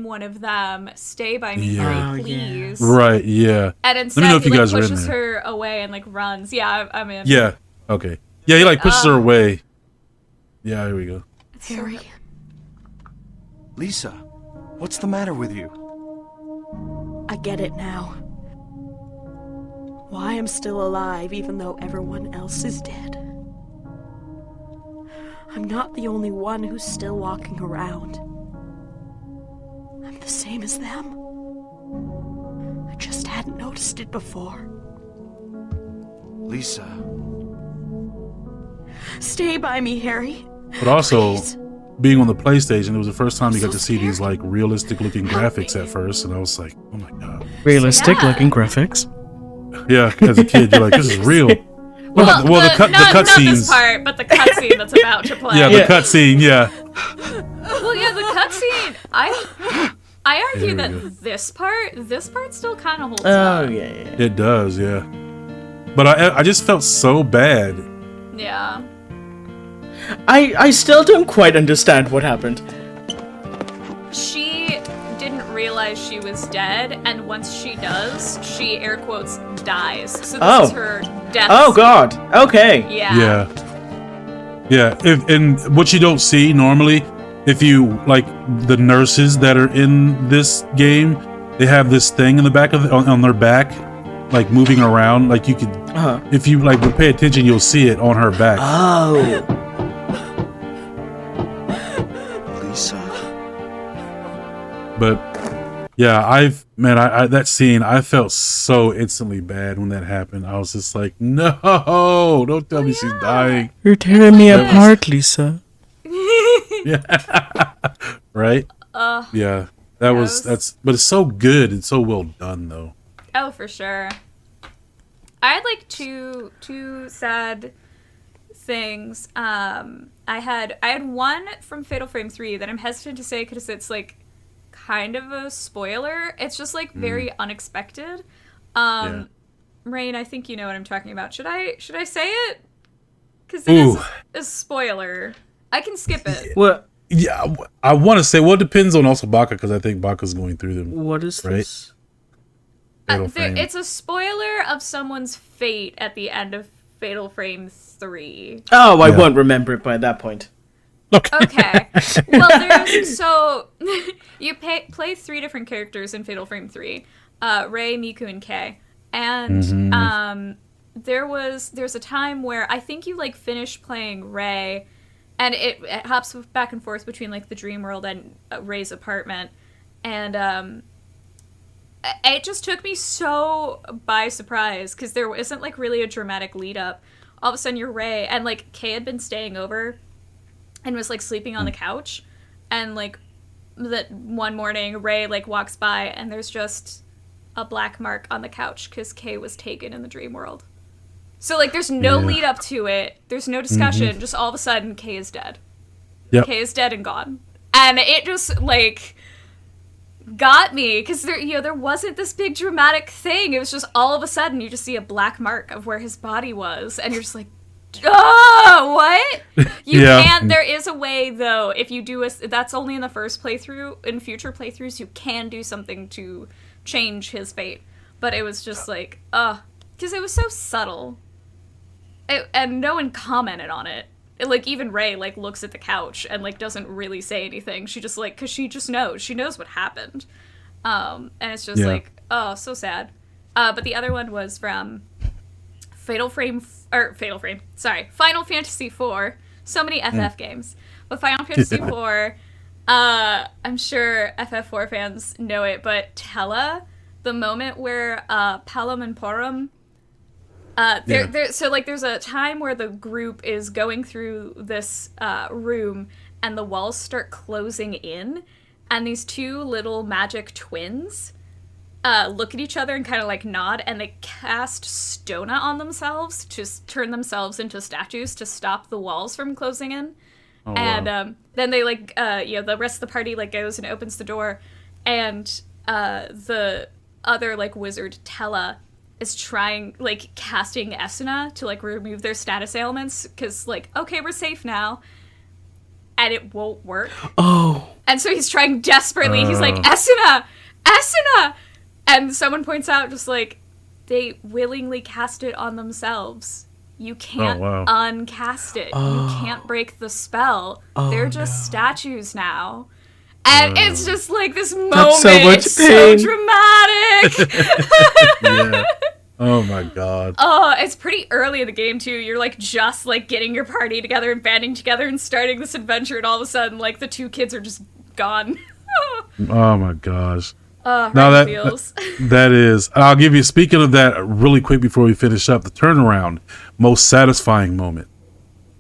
one of them. Stay by me, Harry, please. Right, yeah. And instead, Let me know if he you guys are in pushes there. her away and, like, runs. Yeah, I'm in. Yeah, okay. Yeah, he, like, pushes her away. Yeah, here we go. Harry. Lisa, what's the matter with you? I get it now. Why I'm still alive even though everyone else is dead. I'm not the only one who's still walking around. I'm the same as them. I just hadn't noticed it before. Lisa. Stay by me, Harry. But also, Please. being on the PlayStation, it was the first time you got to see scared. these, like, realistic-looking graphics at first, and I was like, oh my god. Realistic looking graphics. Yeah, as a kid, you're like, this is real. The Not cutscenes. this part, but the cutscene that's about to play. Yeah, the cutscene, yeah. Well, yeah, the cutscene. I argue There we that this part still kind of holds Oh up. yeah. It does, yeah. But I just felt so bad. Yeah. I still don't quite understand what happened. She didn't realize she was dead, and once she does, she air quotes dies. So this is her death. Oh god. Okay. Yeah. Yeah. And what you don't see normally, if you like the nurses that are in this game, they have this thing in the back of on their back, like moving around. Like you could, if you like would pay attention, you'll see it on her back. Oh. Lisa. But yeah, I that scene, I felt so instantly bad when that happened. I was just like, no, don't tell me she's dying. You're tearing me apart, Lisa. Yeah. Right? Yeah. But it's so good. It's so well done though. Oh, for sure. I had like two sad things. I had one from Fatal Frame 3 that I'm hesitant to say because it's like kind of a spoiler. It's just like very unexpected. Rain, I think you know what I'm talking about. Should I say it? Because it is a spoiler. I can skip it. What? Yeah, I want to say, well, it depends on also Baka, because I think Baka's going through them. What is right? this? It's a spoiler of someone's fate at the end of Fatal Frame 3. Oh, I won't remember it by that point. Okay. Well, so you play 3 different characters in Fatal Frame 3. Rei, Miku, and Kei. And there's a time where I think you like finish playing Rei, and it hops back and forth between like the dream world and Rei's apartment, and it just took me so by surprise because there isn't like really a dramatic lead up. All of a sudden you're Rei, and like Kei had been staying over and was like sleeping on the couch, and like that one morning Rei like walks by and there's just a black mark on the couch because Kei was taken in the dream world. So like there's no lead up to it, there's no discussion, just all of a sudden Kei is dead. Yep. Kei is dead and gone, and it just like got me because there wasn't this big dramatic thing. It was just all of a sudden you just see a black mark of where his body was, and you're just like, oh, what? You can't. There is a way though. If you do that's only in the first playthrough. In future playthroughs, you can do something to change his fate. But it was just like, because it was so subtle, and no one commented on it. Like even Rei like looks at the couch and like doesn't really say anything. She just like, because she just knows. She knows what happened. And it's just like, oh, so sad. But the other one was from Final Fantasy IV. So many FF games. But Final Fantasy IV, I'm sure FF4 fans know it, but Tella, the moment where Palom and Porom, so like there's a time where the group is going through this room and the walls start closing in, and these 2 little magic twins look at each other and kind of like nod, and they cast Stona on themselves to turn themselves into statues to stop the walls from closing in. And then they like the rest of the party like goes and opens the door, and the other like wizard Tella is trying like casting Esuna to like remove their status ailments because like okay we're safe now, and it won't work. Oh. And so he's trying desperately. He's like Esuna, and someone points out just like they willingly cast it on themselves. You can't uncast it. You can't break the spell. They're just statues now. And it's just like this moment. So much it's pain. so dramatic. Yeah. Oh my god. Oh, it's pretty early in the game too. You're like just like getting your party together and banding together and starting this adventure, and all of a sudden like the two kids are just gone. Oh my gosh. Now feels. That is. I'll give you. Speaking of that, really quick before we finish up, the turnaround, most satisfying moment.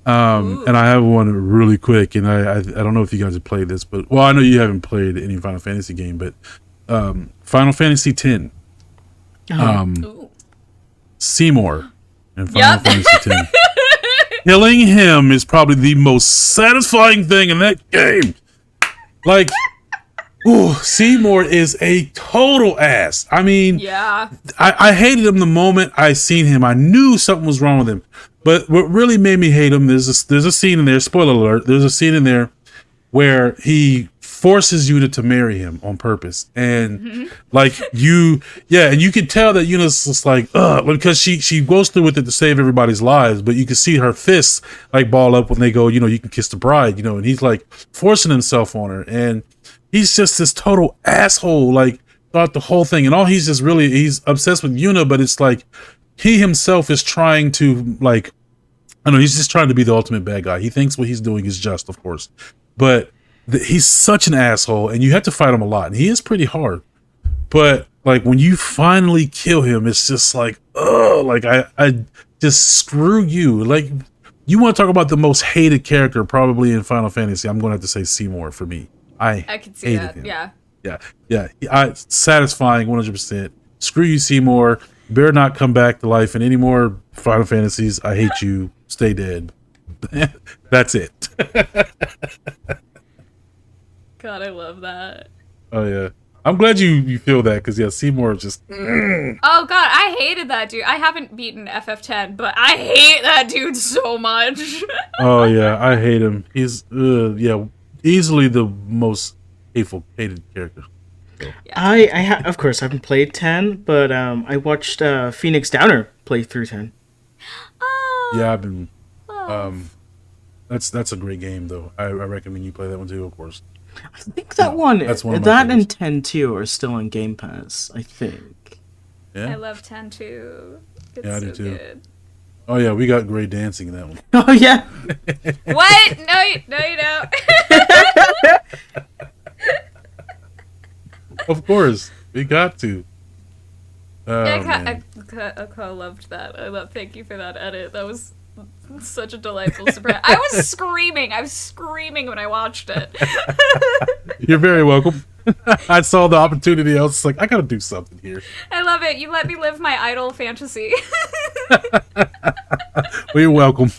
And I have one really quick, and I don't know if you guys have played this, but I know you haven't played any Final Fantasy game, but Final Fantasy X. Seymour in Final Fantasy X. Killing him is probably the most satisfying thing in that game. Like. Ooh, Seymour is a total ass. I mean, Yeah. I hated him the moment I seen him. I knew something was wrong with him. But what really made me hate him, there's a scene in there, spoiler alert, there's a scene in there where he forces Yuta to marry him on purpose. And like and you can tell that Yuna's just like, because she goes through with it to save everybody's lives, but you can see her fists like ball up when they go, you can kiss the bride, and he's like forcing himself on her. And he's just this total asshole, like, throughout the whole thing. And all he's obsessed with Yuna, but it's like he himself is trying to, like, I don't know, he's just trying to be the ultimate bad guy. He thinks what he's doing is just, of course. But he's such an asshole, and you have to fight him a lot. And he is pretty hard. But, like, when you finally kill him, it's just like, like, I just screw you. Like, you want to talk about the most hated character probably in Final Fantasy, I'm going to have to say Seymour for me. I can see that. him. Yeah. Satisfying 100%. Screw you, Seymour. Better not come back to life in any more Final Fantasies. I hate you. Stay dead. That's it. God, I love that. Oh yeah, I'm glad you feel that because Seymour just. Oh God, I hated that dude. I haven't beaten FF10, but I hate that dude so much. Oh yeah, I hate him. He's easily the most hated character. So. I of course I haven't played 10, but I watched Phoenix Downer play through 10. Oh. Yeah, I've been. That's a great game though. I recommend you play that one too, of course. I think that that's one of my that favorites. and 10 too are still on Game Pass, I think. Yeah. I love 10 too. It's I so do too. good. Oh yeah, we got great dancing in that one. Oh yeah. What? No, you don't. Of course, we got to. I loved that. Thank you for that edit. That was such a delightful surprise. I was screaming when I watched it. You're very welcome. I saw the opportunity. I was like, I gotta do something here. I love it. You let me live my idol fantasy. Well, you're welcome.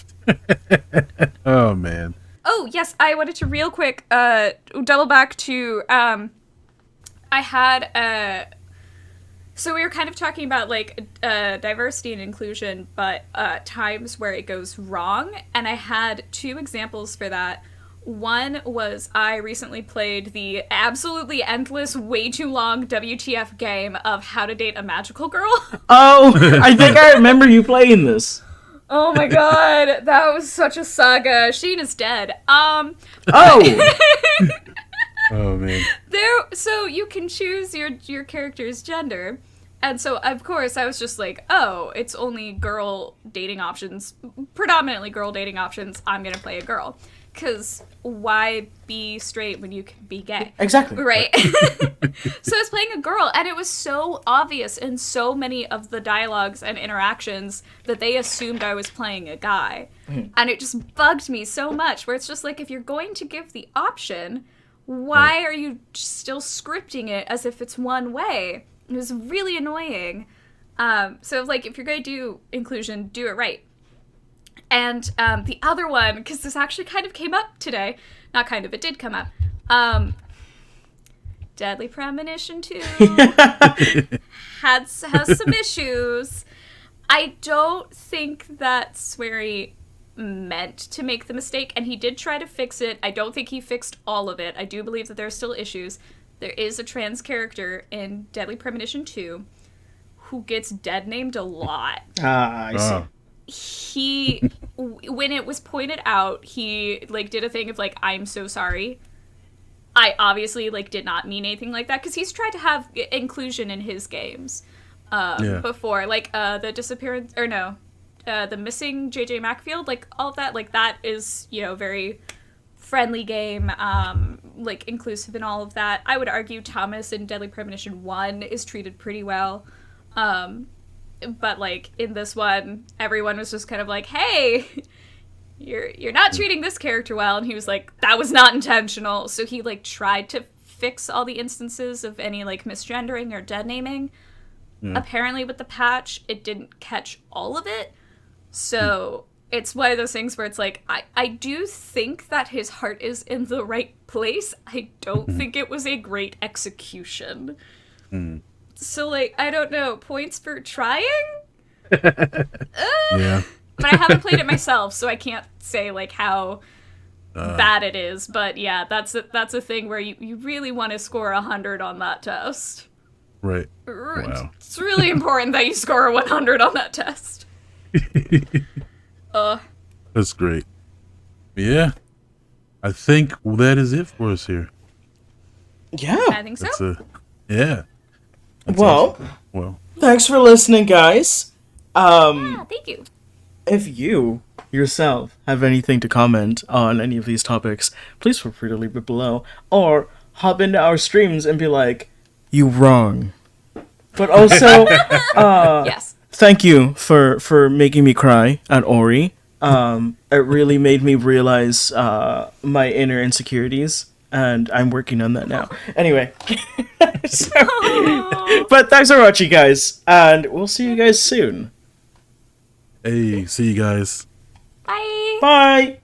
Oh man. Oh yes, I wanted to real quick double back to I had so we were kind of talking about like diversity and inclusion, but times where it goes wrong, and I had two examples for that. One was I recently played the absolutely endless, way too long WTF game of How to Date a Magical Girl. Oh, I think I remember you playing this. Oh my god, that was such a saga. Sheen is dead. Oh. Oh man. So you can choose your character's gender. And so, of course, I was just like, oh, it's only girl dating options, predominantly girl dating options. I'm going to play a girl. Because why be straight when you can be gay? Exactly. Right? So I was playing a girl, and it was so obvious in so many of the dialogues and interactions that they assumed I was playing a guy. Mm-hmm. And it just bugged me so much, where it's just like, if you're going to give the option, why are you still scripting it as if it's one way? It was really annoying. So, like, if you're going to do inclusion, do it right. And the other one, because this actually kind of came up today. Not kind of, it did come up. Deadly Premonition 2 has some issues. I don't think that Swery meant to make the mistake, and he did try to fix it. I don't think he fixed all of it. I do believe that there are still issues. There is a trans character in Deadly Premonition 2 who gets dead named a lot. I see. He, when it was pointed out, he like did a thing of like, I'm so sorry. I obviously like did not mean anything like that, because he's tried to have inclusion in his games before, like the disappearance, or no, the missing JJ Macfield, like all of that, like that is, you know, very friendly game, like inclusive and all of that. I would argue Thomas in Deadly Premonition 1 is treated pretty well. But like in this one, everyone was just kind of like, hey, you're not treating this character well, and he was like, that was not intentional. So he like tried to fix all the instances of any like misgendering or dead naming. Apparently with the patch, it didn't catch all of it. So it's one of those things where it's like, I do think that his heart is in the right place. I don't think it was a great execution. So, like, I don't know, points for trying? Yeah. But I haven't played it myself, so I can't say, like, how bad it is. But, yeah, that's a thing where you really want to score 100 on that test. Right. Wow. It's really important that you score a 100 on that test. That's great. Yeah. I think that is it for us here. Yeah. I think so. Yeah. That's Well, awesome. Well, thanks for listening, guys. Yeah, thank you. If you yourself have anything to comment on any of these topics, please feel free to leave it below, or hop into our streams and be like, you wrong. But also, Yes. thank you for making me cry at Ori. It really made me realize my inner insecurities, and I'm working on that now. Anyway. But thanks for watching, guys, and we'll see you guys soon. hey, see you guys. Bye. Bye!